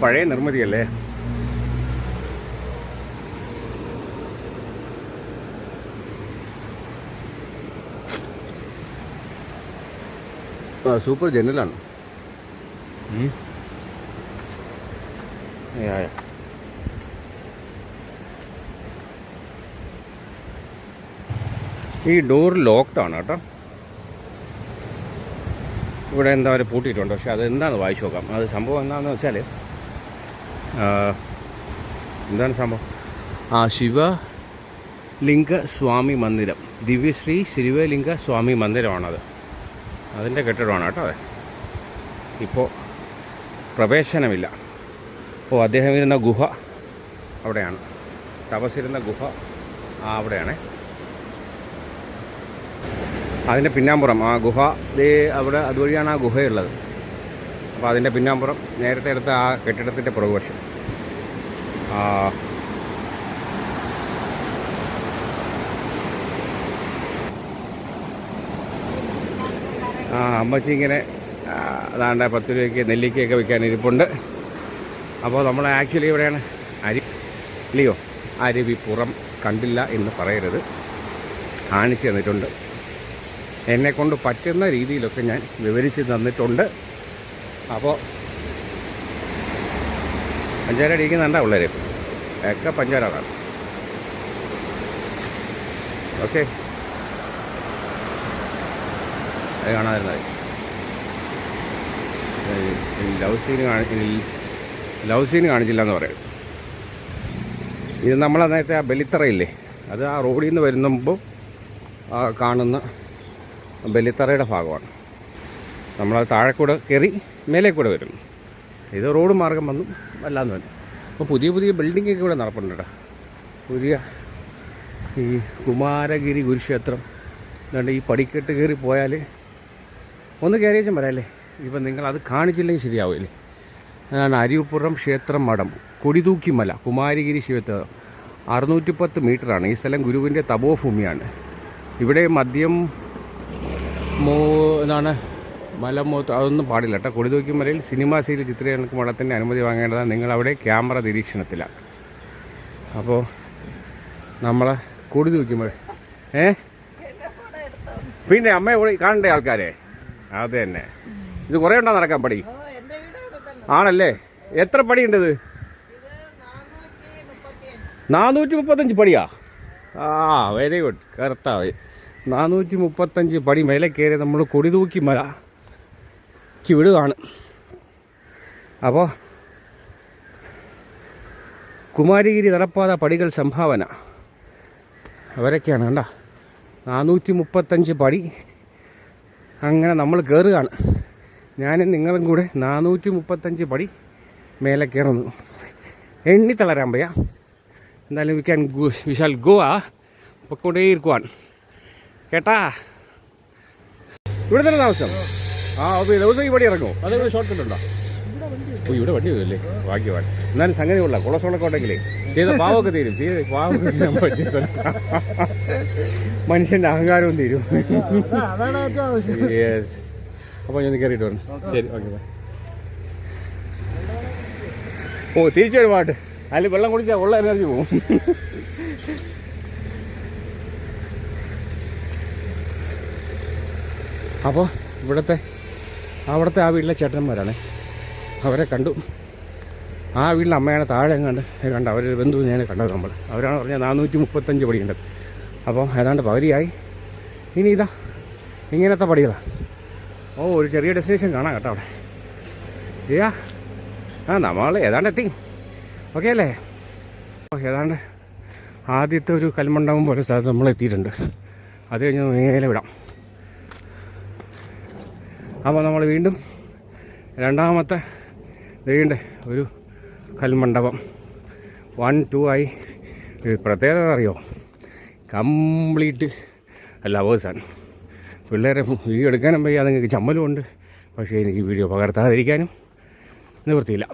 പഴയ നിർമ്മിതിയല്ലേ. സൂപ്പർ ജനലാണ്. ഈ ഡോർ ലോക്ക്ഡാണ് കേട്ടോ. ഇവിടെ എന്താ പറയുക പൂട്ടിയിട്ടുണ്ട്. പക്ഷെ അത് എന്താണെന്ന് വായിച്ചു നോക്കാം. അത് സംഭവം എന്താണെന്ന് വെച്ചാൽ എന്താണ് സംഭവം? ശിവലിംഗ സ്വാമി മന്ദിരം, ദിവ്യശ്രീ ശിവലിംഗ സ്വാമി മന്ദിരമാണത്. അതിൻ്റെ കെട്ടിടമാണ് കേട്ടോ. അതെ, ഇപ്പോൾ പ്രവേശനമില്ല. അപ്പോൾ അദ്ദേഹം ഇരുന്ന ഗുഹ അവിടെയാണ്. തപസ്സിരുന്ന ഗുഹ അവിടെയാണ്. അതിൻ്റെ പിന്നാമ്പുറം ആ ഗുഹ അവിടെ അതുവഴിയാണ് ആ ഗുഹയുള്ളത്. അപ്പോൾ അതിൻ്റെ പിന്നാമ്പുറം നേരത്തെ എടുത്ത ആ കെട്ടിടത്തിൻ്റെ പുറകുവശം. അമ്മച്ചി ഇങ്ങനെ അതാണ്ട് 10 രൂപയ്ക്ക് നെല്ലിക്കയൊക്കെ വിൽക്കാൻ ഇരിപ്പുണ്ട്. അപ്പോൾ നമ്മൾ ആക്ച്വലി ഇവിടെയാണ് ഇല്ലയോ. അരുവിപ്പുറം കണ്ടില്ല എന്ന് പറയരുത്, കാണിച്ചു തന്നിട്ടുണ്ട്. എന്നെക്കൊണ്ട് പറ്റുന്ന രീതിയിലൊക്കെ ഞാൻ വിവരിച്ച് തന്നിട്ടുണ്ട്. അപ്പോൾ പഞ്ചാര അടിക്കുന്നുണ്ടാ ഉള്ളവരെ ഒക്കെ പഞ്ചാരാണ്. ഓക്കെ, അത് കാണാതിരുന്നത് ലവ് സീന് കാണിച്ചില്ല എന്ന് പറയും. ഇത് നമ്മൾ നേരത്തെ ആ ബലിത്തറയില്ലേ, അത് ആ റോഡിൽ നിന്ന് വരുമ്പോൾ കാണുന്ന ബലിത്തറയുടെ ഭാഗമാണ്. നമ്മളത് താഴെക്കൂടെ കയറി മേലേക്കൂടെ വരും. ഇത് റോഡ് മാർഗം വന്നു അല്ലാന്ന് വരും. അപ്പോൾ പുതിയ പുതിയ ബിൽഡിങ്ങൊക്കെ ഇവിടെ നടപ്പുണ്ട് കേട്ടോ. പുതിയ ഈ കുമാരഗിരി ഗുരുക്ഷേത്രം അതുകൊണ്ട് ഈ പടിക്കെട്ട് കയറി പോയാൽ ഒന്ന് കയറിയേച്ചും വരാമല്ലേ. ഇപ്പം നിങ്ങളത് കാണിച്ചില്ലെങ്കിൽ ശരിയാവില്ലേ. അതാണ് അരുവിപ്പുറം ക്ഷേത്രം മഠം, കൊടിതൂക്കിമല, കുമാരഗിരി ക്ഷേത്രം. 610 മീറ്ററാണ്. ഈ സ്ഥലം ഗുരുവിൻ്റെ തപോഭൂമിയാണ്. ഇവിടെ മദ്യം എന്താണ് മലമൂത്ത് അതൊന്നും പാടില്ല കേട്ടോ. കൊടിതൂക്കിമലയിൽ സിനിമാ സീരിയൽ ചിത്രീകരണങ്ങൾക്ക് മഠത്തിൻ്റെ അനുമതി വാങ്ങേണ്ടതാണ്. നിങ്ങളവിടെ ക്യാമറ നിരീക്ഷണത്തിലാണ്. അപ്പോൾ നമ്മളെ കൊടിതൂക്കിമല പിന്നെ അമ്മയെ കാണണ്ടേ ആൾക്കാരെ. അത് തന്നെ. ഇത് കുറേ ഉണ്ടോ നടക്കാൻ പടി? ആണല്ലേ. എത്ര പടിയുണ്ടത്? 435 പടിയാ. Very good. കറക്റ്റായി 435 പടി മേലെ കയറി നമ്മൾ കൊടിതൂക്കിമലയ്ക്ക് വിടുകയാണ്. അപ്പോൾ കുമാരഗിരി നടപ്പാത പടികൾ സംഭാവന അവരൊക്കെയാണ് കണ്ട. 435 പടി അങ്ങനെ നമ്മൾ കയറുകയാണ്. ഞാനും നിങ്ങളും കൂടെ 435 പടി മേലെ കയറുന്നു. എണ്ണി തളരാൻ വയ്യ. എന്തായാലും വി ഷാൽ ഗോ. പൊക്കോണ്ടേയിരിക്കുവാൻ കേട്ടാ. ഇവിടെ തന്നെ താമസം. ദിവസം ഈ പടി ഇറങ്ങുമോ? അതേപോലെ ഷോർട്ട് കട്ട് ഉണ്ടോ? ഇവിടെ വണ്ടി വരുമല്ലേ? ഭാഗ്യവാൻ. എന്നാലും സംഗതി കൊള്ളാം. കൊളസ്ട്രോളൊക്കെ ഉണ്ടെങ്കിലേ ചെയ്ത പാവമൊക്കെ തീരും, ചെയ്ത് പാവമൊക്കെ തീരാൻ പറ്റിയ സ്ഥലം. മനുഷ്യൻ്റെ അഹങ്കാരവും തീരും. യെസ്. അപ്പോൾ ഞാൻ കയറിയിട്ട് വരണം. ശരി, ഓക്കെ. ഓ, തിരിച്ചു വരും പാട്ട്. അതിൽ വെള്ളം കുടിച്ചാൽ ഉള്ള എനർജി പോവും. അപ്പോൾ അവിടുത്തെ ആ വീട്ടിലെ ചേട്ടന്മാരാണ്. അവരെ കണ്ടു. ആ വീട്ടിലെ അമ്മയാണ് താഴെ കണ്ട് അവരൊരു ബന്ധു ഞാൻ കണ്ടത് നമ്മൾ. അവരാണ് പറഞ്ഞത് 435 പടിയുണ്ട്. അപ്പോൾ ഏതാണ്ട് പകുതിയായി. ഇനി ഇതാ ഇങ്ങനത്തെ പടികളാണ്. ഓ, ഒരു ചെറിയ ഡെസ്റ്റിനേഷൻ കാണാം കേട്ടോ അവിടെ. ചെയ്യാ നമ്മൾ ഏതാണ്ട് എത്തി. ഓക്കെ അല്ലേ? ഏതാണ്ട് ആദ്യത്തെ ഒരു കൽമണ്ഡപം പോലെ സ്ഥലത്ത് നമ്മൾ എത്തിയിട്ടുണ്ട്. അത് കഴിഞ്ഞ് നേരെ വിടാം. അപ്പോൾ നമ്മൾ വീണ്ടും രണ്ടാമത്തെ വീണ്ടും ഒരു കൽമണ്ഡപം 1, 2 ആയി. പ്രത്യേകത അറിയോ? കംപ്ലീറ്റ് ലവേഴ്സാണ്. പിള്ളേരെ വീഡിയോ എടുക്കാനും വയ്യ, നിങ്ങൾക്ക് ചമ്മലുമുണ്ട്. പക്ഷേ എനിക്ക് വീഡിയോ പകർത്താതിരിക്കാനും നിവൃത്തിയില്ല.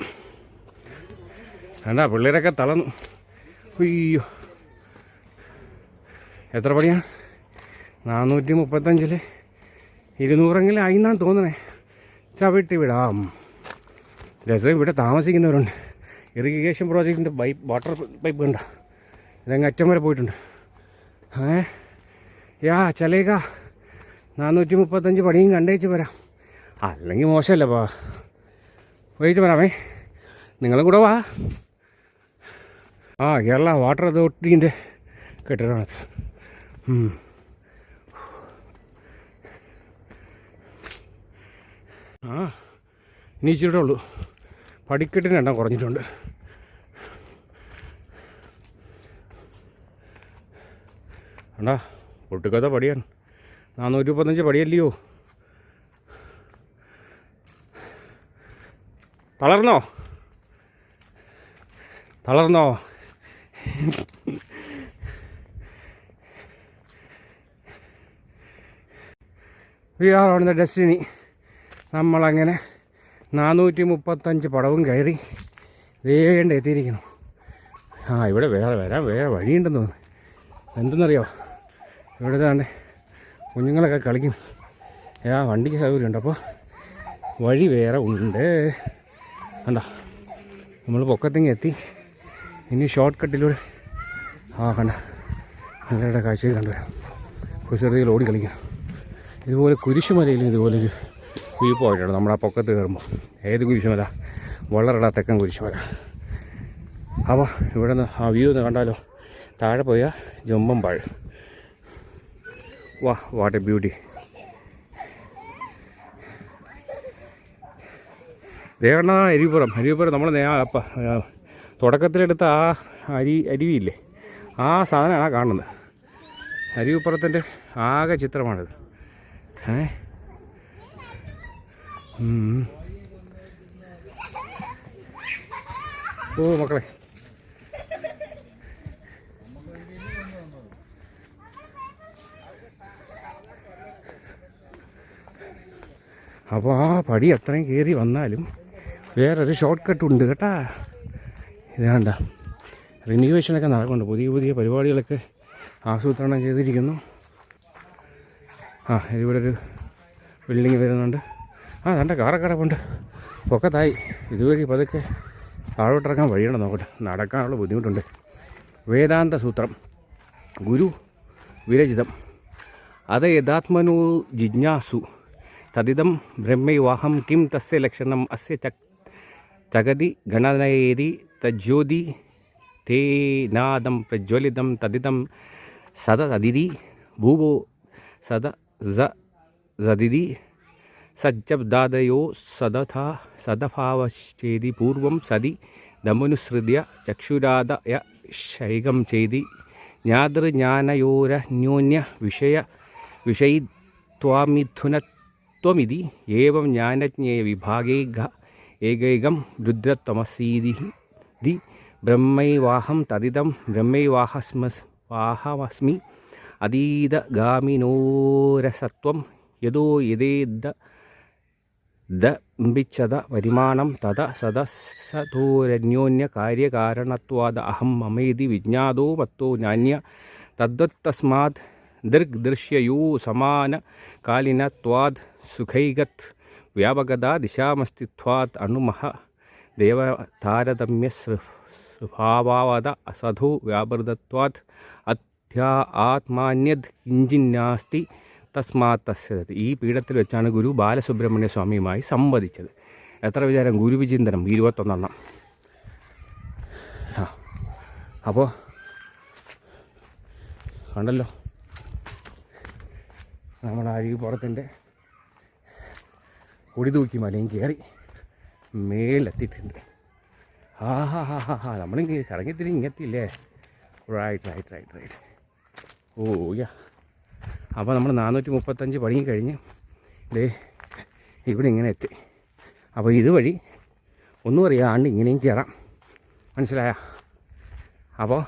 കണ്ടാ പിള്ളേരൊക്കെ തളർന്നു. അയ്യോ, എത്ര പടിയാണ്? 435 200 ആയിന്നാണ് തോന്നണേ. ചവിട്ടി വിടാം. രസം. ഇവിടെ താമസിക്കുന്നവരുണ്ട്. ഇറിഗേഷൻ പ്രോജക്റ്റിൻ്റെ വാട്ടർ പൈപ്പ് കണ്ട ഇതങ്ങ് അറ്റം വരെ പോയിട്ടുണ്ട്. ചലേക 435 പടിയും കണ്ടേച്ച് വരാം. അല്ലെങ്കിൽ മോശമല്ല, പോയിച്ച് വരാമേ. നിങ്ങളും കൂടെ വാ. കേരള വാട്ടർ അതോറിറ്റീൻ്റെ കെട്ടിടമാണ്. ഇനി ഇച്ചിരിട്ടേ ഉള്ളൂ. പടിക്കെട്ടിന് എണ്ണം കുറഞ്ഞിട്ടുണ്ട്. കണ്ടാ ഒട്ടുക്കത്തെ പടിയാണ്. 435 പടിയല്ലയോ? തളർന്നോ? We are on the destiny. നമ്മളങ്ങനെ 435 പടവും കയറി വേണ്ട എത്തിയിരിക്കണം. ഇവിടെ വേറെ വഴിയുണ്ടെന്ന് തോന്നുന്നു. എന്തെന്നറിയോ? ഇവിടെ തന്നെ കുഞ്ഞുങ്ങളൊക്കെ കളിക്കും. വണ്ടിക്ക് സൗകര്യമുണ്ട്. അപ്പോൾ വഴി വേറെ ഉണ്ട്. കണ്ടോ, നമ്മൾ പൊക്കത്തിങ്ങ് എത്തി. ഇനി ഷോർട്ട് കട്ടിലൂടെ കണ്ട നല്ലവരുടെ കാഴ്ചയിൽ കണ്ടുവരാം. കുസൃതികൾ ഓടി കളിക്കണം. ഇതുപോലെ കുരിശുമലയിലും ഇതുപോലൊരു വ്യൂ പോയിട്ടുണ്ട്. നമ്മൾ ആ പൊക്കത്ത് കയറുമ്പോൾ. ഏത് കുരിശുമല? വളരട തെക്കൻ കുരിശുമല. അപ്പോൾ ഇവിടെ നിന്ന് ആ വ്യൂ ഒന്ന് കണ്ടാലോ? താഴെ പോയാൽ ജമ്പമ്പാഴ്. What a beauty. ദേവണ്ണ അരുവിപ്പുറം നമ്മൾ തുടക്കത്തിലെടുത്ത ആ അരുവിയില്ലേ, ആ സാധനമാണ് കാണുന്നത്. അരുവിപ്പുറത്തിൻ്റെ ആകെ ചിത്രമാണിത്. ഓ മക്കളെ, അപ്പോൾ ആ പടി അത്രയും കയറി വന്നാലും വേറൊരു ഷോർട്ട് കട്ടുണ്ട് കേട്ടാ. ഇത് കണ്ട റിന്യൂവേഷനൊക്കെ നടക്കുന്നുണ്ട്. പുതിയ പരിപാടികളൊക്കെ ആസൂത്രണം ചെയ്തിരിക്കുന്നു. ഇവിടെ ഒരു ബിൽഡിങ് വരുന്നുണ്ട്. കണ്ട കാറൊക്കെ കിടപ്പുണ്ട്. പൊക്കത്തായി. ഇതുവഴി പതുക്കെ താഴോട്ടിറക്കാൻ വഴിയുണ്ടോ നോക്കട്ടെ. നടക്കാനുള്ള ബുദ്ധിമുട്ടുണ്ട്. വേദാന്ത സൂത്രം ഗുരു വിരചിതം അത യഥാത്മനോ ജിജ്ഞാസു തദിദം ബ്രഹ്മൈവാഹം കിം തസ്യ ലക്ഷണം അസ്യ ചകതി ഗണനയേതി തജ്യോതി തേനാദം പ്രജ്വലിതം തദിദം സദതിഥി ഭൂവോ സദിതി സജ്ജബ്ദാദയോ സദഭാവശ്ചേതി പൂർവം സതി ദമനുസൃത്യ ചക്ഷുരാദയ ശൈകം ചേതി ജ്ഞാതൃജ്ഞാനയോരന്യോന്യ വിഷയിത്വാമിഥുനത്വമിതി ഏവം ജ്ഞാനജ്ഞേയ വിഭാഗേ ഏകൈകം രുദ്രത്വമസീതി ബ്രഹ്മൈവാഹം തദിദം ബ്രഹ്മൈവാഹമസ്മി അതീതഗാമിനോരസത്വം യതോ ദംഭിച്ചത പരിമാണം തത സദസധൂരന്യോന്യ കാര്യകാരണത്വാദ അഹം മമേതി വിജ്ഞാതോ മത്തോ നാന്യ തദ്വത്തസ്മാത് ദൃഗ്ദൃശ്യയോ സമാന കാലിനത്വാദ് സുഖൈകത് വ്യാപകതാ ദിശാമസ്തിത്വാത് അണുമഹ ദേവതാരതമ്യ സ്വഭാവത അസധു വ്യാപൃതത്വാത് ആത്മാന്യത് കിഞ്ചിന്നാസ്തി തസ്മാത് തസ്യതി. ഈ പീഠത്തിൽ വെച്ചാണ് ഗുരു ബാലസുബ്രഹ്മണ്യ സ്വാമിയുമായി സംവദിച്ചത്. എത്ര വിചാരം? ഗുരുവിചിന്തനം 21. അപ്പോൾ കണ്ടല്ലോ, നമ്മുടെ അരുവിപ്പുറത്തിൻ്റെ കൊടി തൂക്കി മലയും കയറി മേലെത്തിയിട്ടുണ്ട്. നമ്മളിങ്ങനെ കറങ്ങിത്തിരി ഇങ്ങെത്തില്ലേ? റൈറ്റ്. ഓ യാ. അപ്പോൾ നമ്മൾ 435 പണിയും കഴിഞ്ഞ് ഇവിടെ ഇങ്ങനെ എത്തി. അപ്പോൾ ഇതുവഴി ഒന്നും അറിയാണ്ട് ഇങ്ങനെയും കയറാം. മനസ്സിലായ? അപ്പോൾ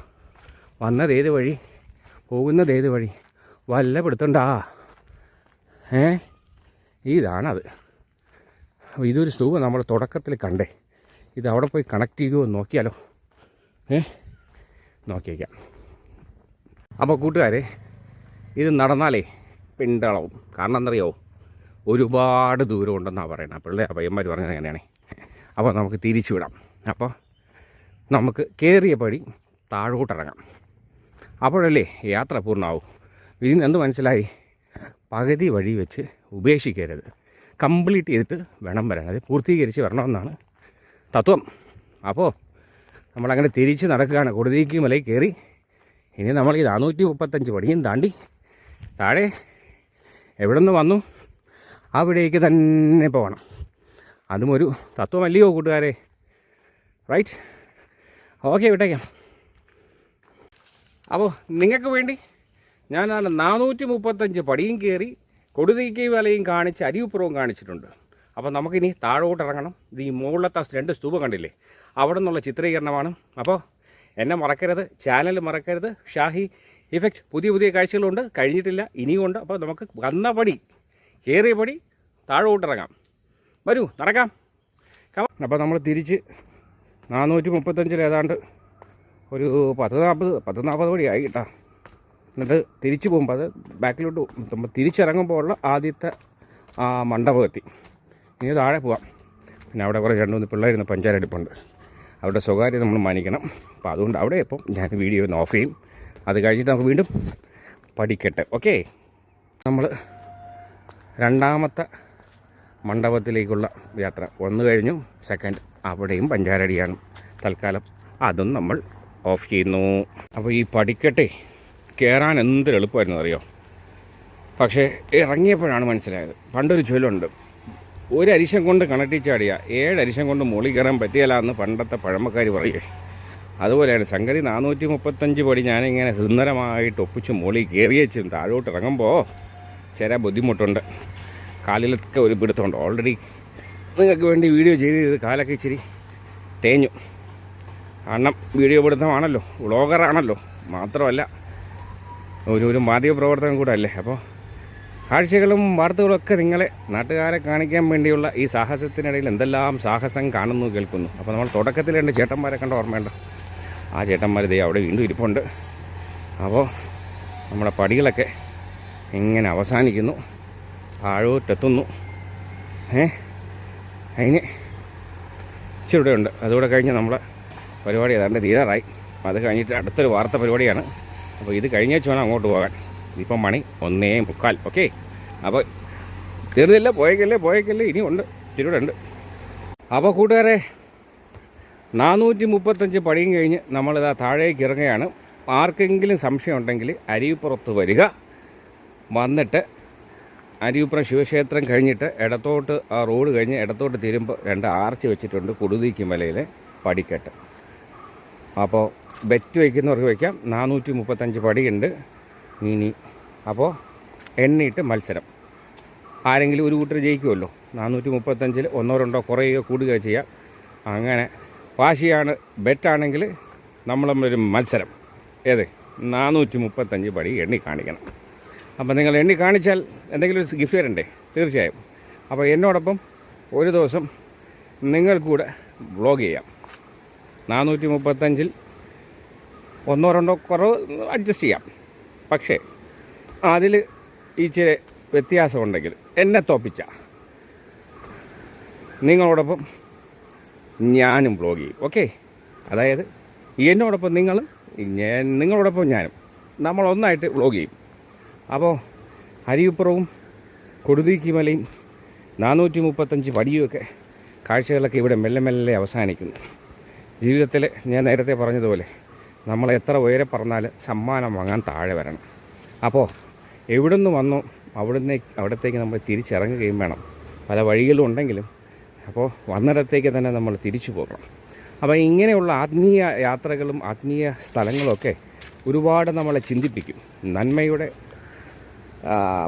വന്നതേത് വഴി, പോകുന്നതേത് വഴി വല്ല പിടുത്തണ്ടാ? ഇതാണത്. അപ്പോൾ ഇതൊരു സ്തൂപം നമ്മൾ തുടക്കത്തിൽ കണ്ടേ. ഇത് അവിടെ പോയി കണക്ട് ചെയ്യുമോ നോക്കിയാലോ? നോക്കിയേക്കാം. അപ്പോൾ കൂട്ടുകാരെ, ഇത് നടന്നാലേ പിണ്ടളവും. കാരണം എന്തറിയാവോ? ഒരുപാട് ദൂരം ഉണ്ടെന്നാണ് പറയുന്നത്. പയ്യന്മാർ പറഞ്ഞത് അങ്ങനെയാണ്. അപ്പോൾ നമുക്ക് തിരിച്ചു വിടാം. അപ്പോൾ നമുക്ക് കയറിയ പടി താഴോട്ടിറങ്ങാം. അപ്പോഴല്ലേ യാത്ര പൂർണ്ണമാവും. ഇതിന് എന്ത് മനസ്സിലായി? പകുതി വഴി വെച്ച് ഉപേക്ഷിക്കരുത്. കംപ്ലീറ്റ് ചെയ്തിട്ട് വേണം വരാൻ. അത് പൂർത്തീകരിച്ച് വരണമെന്നാണ് തത്വം. അപ്പോൾ നമ്മളങ്ങനെ തിരിച്ച് നടക്കുകയാണ്. കൊടുതീക്ക് മലയിൽ കയറി ഇനി നമ്മൾ ഈ 435 പടിയും താണ്ടി താഴെ എവിടെ നിന്ന് വന്നു അവിടേക്ക് തന്നെ പോകണം. അതും ഒരു തത്വമല്ലയോ കൂട്ടുകാരെ? റൈറ്റ്, ഓക്കെ, വിട്ടേക്കാം. അപ്പോൾ നിങ്ങൾക്ക് വേണ്ടി ഞാൻ 435 പടിയും കയറി കൊടുതീക്ക് വലയും കാണിച്ച് അരിവുപ്പുറവും കാണിച്ചിട്ടുണ്ട്. അപ്പോൾ നമുക്കിനി താഴോട്ട് ഇറങ്ങണം. ഇത് ഈ മുകളിലത്തെ 2 സ്തൂപം കണ്ടില്ലേ, അവിടെ നിന്നുള്ള ചിത്രീകരണമാണ്. അപ്പോൾ എന്നെ മറക്കരുത്, ചാനൽ മറക്കരുത്. ഷാഹി ഇഫക്റ്റ് പുതിയ കാഴ്ചകളുണ്ട്, കഴിഞ്ഞിട്ടില്ല, ഇനിയുമുണ്ട്. അപ്പോൾ നമുക്ക് വന്ന പടി, കയറിയ പടി താഴോട്ടിറങ്ങാം. വരൂ, നടക്കാം. അപ്പോൾ നമ്മൾ തിരിച്ച് 435 ഏതാണ്ട് ഒരു 10-40 പടിയായി കേട്ടോ. എന്നിട്ട് തിരിച്ച് പോകുമ്പോൾ അത് ബാക്കിലോട്ട് നമ്മൾ തിരിച്ചിറങ്ങുമ്പോൾ ഉള്ള ആദ്യത്തെ മണ്ഡപം എത്തി. ഇനി താഴെ പോവാം. പിന്നെ അവിടെ കുറേ 2-3 പിള്ളേരുന്ന് പഞ്ചാരടുപ്പുണ്ട്. അവരുടെ സ്വകാര്യത നമ്മൾ മാനിക്കണം. അപ്പോൾ അതുകൊണ്ട് അവിടെ ഇപ്പം ഞാൻ വീഡിയോ ഒന്ന് ഓഫ് ചെയ്യും. അത് കഴിഞ്ഞിട്ട് നമുക്ക് വീണ്ടും പഠിക്കട്ടെ. ഓക്കെ, നമ്മൾ 2ാമത്തെ മണ്ഡപത്തിലേക്കുള്ള യാത്ര 1 കഴിഞ്ഞു. 2nd അവിടെയും പഞ്ചാരടിയാണ്. തൽക്കാലം അതും നമ്മൾ ഓഫ് ചെയ്യുന്നു. അപ്പോൾ ഈ പഠിക്കട്ടെ കയറാൻ എന്തൊരു എളുപ്പമായിരുന്നു അറിയോ? പക്ഷേ ഇറങ്ങിയപ്പോഴാണ് മനസ്സിലായത്. പണ്ടൊരു ചൊല്ലുണ്ട്, 1 അരിശം കൊണ്ട് കണട്ടിച്ചാടിയ 7 അരിശം കൊണ്ട് മുകളിൽ കയറാൻ പറ്റിയല്ല എന്ന് പണ്ടത്തെ പഴമക്കാർ പറയേ. അതുപോലെയാണ് സംഗതി. 435 പടി ഞാനിങ്ങനെ സുന്ദരമായിട്ട് ഒപ്പിച്ച് മുകളിൽ കയറിയേച്ചും താഴോട്ട് ഇറങ്ങുമ്പോൾ ചില ബുദ്ധിമുട്ടുണ്ട്. കാലിലൊക്കെ ഒരു പിടുത്തമുണ്ട്. ഓൾറെഡി നിങ്ങൾക്ക് വേണ്ടി വീഡിയോ ചെയ്ത് കാലൊക്കെ ഇച്ചിരി തേഞ്ഞു. കാരണം വീഡിയോ പിടുത്തമാണല്ലോ, വ്ളോഗറാണല്ലോ, മാത്രമല്ല ഒരു മാധ്യമ പ്രവർത്തനം കൂടെ അല്ലേ. അപ്പോൾ കാഴ്ചകളും വാർത്തകളൊക്കെ നിങ്ങളെ നാട്ടുകാരെ കാണിക്കാൻ വേണ്ടിയുള്ള ഈ സാഹസത്തിനിടയിൽ എന്തെല്ലാം സാഹസം കാണുന്നു, കേൾക്കുന്നു. അപ്പോൾ നമ്മൾ തുടക്കത്തിൽ 2 ചേട്ടന്മാരെ കണ്ട ഓർമ്മയുണ്ട്. ആ ചേട്ടന്മാർ ദേ അവിടെ വീണ്ടും ഇരിപ്പുണ്ട്. അപ്പോൾ നമ്മുടെ പടികളൊക്കെ ഇങ്ങനെ അവസാനിക്കുന്നു, താഴോട്ടെത്തുന്നു. അതിന് ഇച്ചിരി ഉണ്ട്. അതുകൂടെ കഴിഞ്ഞ് നമ്മളെ പരിപാടി ഏതാണ്ട് തീരാറായി. അത് കഴിഞ്ഞിട്ട് അടുത്തൊരു വാർത്ത പരിപാടിയാണ്. അപ്പോൾ ഇത് കഴിഞ്ഞേച്ച് വേണം അങ്ങോട്ട് പോകാൻ. ഇപ്പം മണി 1:45. ഓക്കെ, അപ്പോൾ തീർന്നില്ല, പോയേക്കല്ലേ, ഇനിയുണ്ട്, ഇച്ചിരി ഉണ്ട്. അപ്പോൾ കൂട്ടുകാരെ, 435 പടിയും കഴിഞ്ഞ് നമ്മളിതാ താഴേക്ക് ഇറങ്ങുകയാണ്. ആർക്കെങ്കിലും സംശയം ഉണ്ടെങ്കിൽ അരുവിപ്പുറത്ത് വരിക. വന്നിട്ട് അരുവിപ്പുറം ശിവക്ഷേത്രം കഴിഞ്ഞിട്ട് ഇടത്തോട്ട് ആ റോഡ് കഴിഞ്ഞ് ഇടത്തോട്ട് തിരുമ്പോൾ 2 ആർച്ച് വെച്ചിട്ടുണ്ട്. കൊടുതീക്ക് മലയിലെ പടിക്കെട്ട്. അപ്പോൾ ബെറ്റ് വയ്ക്കുന്നവർക്ക് വയ്ക്കാം. 435 പടിയുണ്ട് ഇനി. അപ്പോൾ എണ്ണിയിട്ട് മത്സരം. ആരെങ്കിലും ഒരു കൂട്ടർ ജയിക്കുമല്ലോ. 435 1 2 കുറയുകയോ കൂടുകയോ ചെയ്യാം. അങ്ങനെ വാശിയാണ്. ബെറ്റാണെങ്കിൽ നമ്മൾ തമ്മിലൊരു മത്സരം. ഏത്? 435 പടി എണ്ണി കാണിക്കണം. അപ്പോൾ നിങ്ങൾ എണ്ണി കാണിച്ചാൽ എന്തെങ്കിലും ഒരു ഗിഫ്റ്റ് തരണ്ടേ? തീർച്ചയായും. അപ്പോൾ എന്നോടൊപ്പം ഒരു ദിവസം നിങ്ങൾ കൂടെ വ്ളോഗ് ചെയ്യാം. 435-ൽ 1-2 കുറവ് അഡ്ജസ്റ്റ് ചെയ്യാം. പക്ഷേ അതിൽ ഇച്ചിരി വ്യത്യാസമുണ്ടെങ്കിൽ എന്നെ തോപ്പിച്ച നിങ്ങളോടൊപ്പം ഞാനും വ്ളോഗ് ചെയ്യും. ഓക്കെ, അതായത് എന്നോടൊപ്പം നിങ്ങളും നിങ്ങളോടൊപ്പം ഞാനും നമ്മളൊന്നായിട്ട് വ്ളോഗ് ചെയ്യും. അപ്പോൾ അരുവിപ്പുറവും കൊടുതീക്കി മലയും 435 പടിയുമൊക്കെ കാഴ്ചകളൊക്കെ ഇവിടെ മെല്ലെ മെല്ലെ അവസാനിക്കുന്നു. ജീവിതത്തിൽ ഞാൻ നേരത്തെ പറഞ്ഞതുപോലെ നമ്മൾ എത്ര ഉയരെ പറഞ്ഞാൽ സമ്മാനം വാങ്ങാൻ താഴെ വരണം. അപ്പോൾ എവിടെ നിന്ന് വന്നോ അവിടത്തേക്ക് നമ്മൾ തിരിച്ചിറങ്ങുകയും വേണം. പല വഴികളും ഉണ്ടെങ്കിലും അപ്പോൾ വന്നിടത്തേക്ക് തന്നെ നമ്മൾ തിരിച്ചു പോകണം. അപ്പോൾ ഇങ്ങനെയുള്ള ആത്മീയ യാത്രകളും ആത്മീയ സ്ഥലങ്ങളുമൊക്കെ ഒരുപാട് നമ്മളെ ചിന്തിപ്പിക്കും. നന്മയുടെ,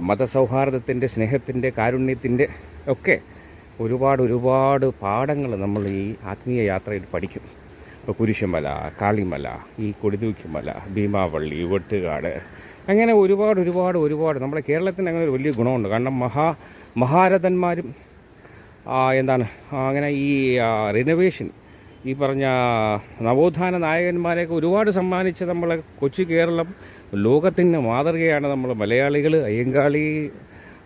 മതസൗഹാർദ്ദത്തിൻ്റെ, സ്നേഹത്തിൻ്റെ, കാരുണ്യത്തിൻ്റെ ഒക്കെ ഒരുപാട് പാഠങ്ങൾ നമ്മൾ ഈ ആത്മീയ യാത്രയിൽ പഠിക്കും. ഇപ്പോൾ കുരിശുമല, കാളിമല, ഈ കൊടിതൂക്കിമല, ഭീമാവള്ളി, വെട്ടുകാട്, അങ്ങനെ ഒരുപാട് നമ്മുടെ കേരളത്തിന് അങ്ങനെ ഒരു വലിയ ഗുണമുണ്ട്. കാരണം മഹാരഥന്മാരും അങ്ങനെ ഈ റിനോവേഷൻ, ഈ പറഞ്ഞ നവോത്ഥാന നായകന്മാരെയൊക്കെ ഒരുപാട് സമ്മാനിച്ച് നമ്മളെ കൊച്ചു കേരളം ലോകത്തിന് മാതൃകയാണ്. നമ്മൾ മലയാളികൾ, അയ്യങ്കാളി,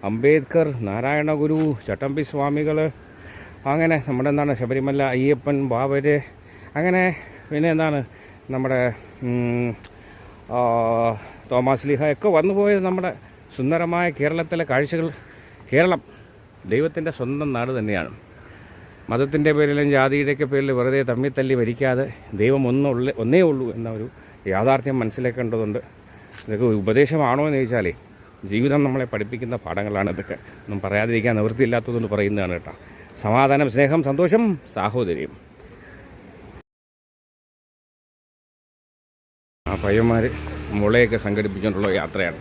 അംബേദ്കർ, നാരായണ ഗുരു, ചട്ടമ്പി സ്വാമികൾ, അങ്ങനെ നമ്മുടെ ശബരിമല അയ്യപ്പൻ, ബാബര്, അങ്ങനെ പിന്നെ നമ്മുടെ തോമാസ് ലീഹ ഒക്കെ വന്നുപോയത് നമ്മുടെ സുന്ദരമായ കേരളത്തിലെ കാഴ്ചകൾ. കേരളം ദൈവത്തിൻ്റെ സ്വന്തം നാട് തന്നെയാണ്. മതത്തിൻ്റെ പേരിലും ജാതിയുടെയൊക്കെ പേരിൽ വെറുതെ തമ്മിത്തല്ലി മരിക്കാതെ ദൈവം ഒന്നേ ഉള്ളൂ എന്ന ഒരു യാഥാർത്ഥ്യം മനസ്സിലാക്കേണ്ടതുണ്ട്. ഇതൊക്കെ ഉപദേശമാണോ എന്ന് ചോദിച്ചാലേ ജീവിതം നമ്മളെ പഠിപ്പിക്കുന്ന പാഠങ്ങളാണ് ഇതൊക്കെ. ഒന്നും പറയാതിരിക്കാൻ നിവൃത്തിയില്ലാത്തതുകൊണ്ട് പറയുന്നതാണ് കേട്ടോ. സമാധാനം, സ്നേഹം, സന്തോഷം, സാഹോദര്യം. ആ പയ്യന്മാർ മുളയൊക്കെ സംഘടിപ്പിച്ചുകൊണ്ടുള്ള യാത്രയാണ്.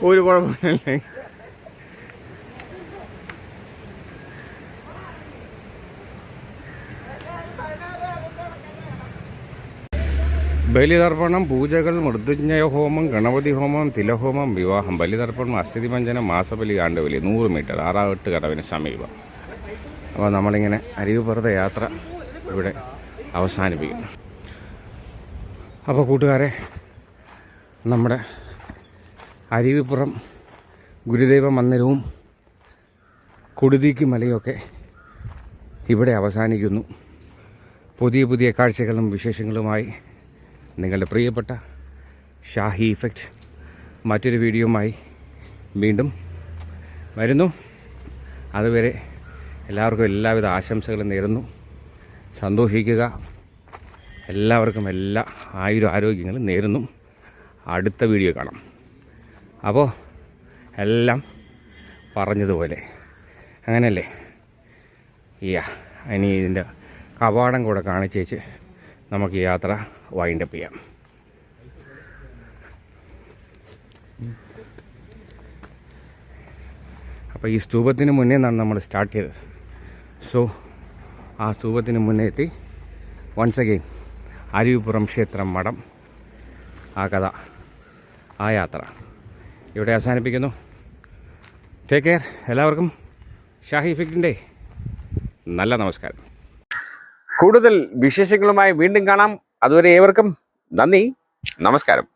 ഒരു കുഴപ്പമില്ലേ. ബലിതർപ്പണം, പൂജകൾ, മൃത്യുഞ്ജയ ഹോമം, ഗണപതി ഹോമം, തിലഹോമം, വിവാഹം, ബലിതർപ്പണം, അസ്ഥിതിമഞ്ജനം, മാസബലി, ആണ്ടുബലി, 100 മീറ്റർ, 6-8 കടവിന് സമീപം. അപ്പോൾ നമ്മളിങ്ങനെ അരുവിപ്പുറത്തെ യാത്ര ഇവിടെ അവസാനിപ്പിക്കുന്നു. അപ്പോൾ കൂട്ടുകാരെ, നമ്മുടെ അരുവിപ്പുറം ഗുരുദേവ മന്ദിരവും കൊടുതീക്കി മലയൊക്കെ ഇവിടെ അവസാനിക്കുന്നു. പുതിയ കാഴ്ചകളും വിശേഷങ്ങളുമായി നിങ്ങളുടെ പ്രിയപ്പെട്ട ഷാഹി ഇഫക്റ്റ് മറ്റൊരു വീഡിയോയുമായി വീണ്ടും വരുന്നു. അതുവരെ എല്ലാവർക്കും എല്ലാവിധ ആശംസകളും നേരുന്നു. സന്തോഷിക്കുക. എല്ലാവർക്കും എല്ലാ ആരോഗ്യങ്ങളും നേരുന്നു. അടുത്ത വീഡിയോ കാണാം. അപ്പോൾ എല്ലാം പറഞ്ഞതുപോലെ അങ്ങനെയല്ലേ. ഇനി ഇതിൻ്റെ കവാടം കൂടെ കാണിച്ചേച്ച് നമുക്ക് യാത്ര വൈൻഡപ്പ് ചെയ്യാം. അപ്പോൾ ഈ സ്തൂപത്തിന് മുന്നേ നിന്നാണ് നമ്മൾ സ്റ്റാർട്ട് ചെയ്തത്. സോ ആ സ്തൂപത്തിന് മുന്നേ എത്തി വൺസ് അഗെയിൻ അരുവിപ്പുറം ക്ഷേത്രം മഠം, ആ കഥ, ആ യാത്ര ഇവിടെ അവസാനിപ്പിക്കുന്നു. Take care. എല്ലാവർക്കും ഷാഹി ഇഫക്റ്റിൻ്റെ നല്ല നമസ്കാരം. കൂടുതൽ വിശേഷങ്ങളുമായി വീണ്ടും കാണാം. അതുവരെ ഏവർക്കും നന്ദി, നമസ്കാരം.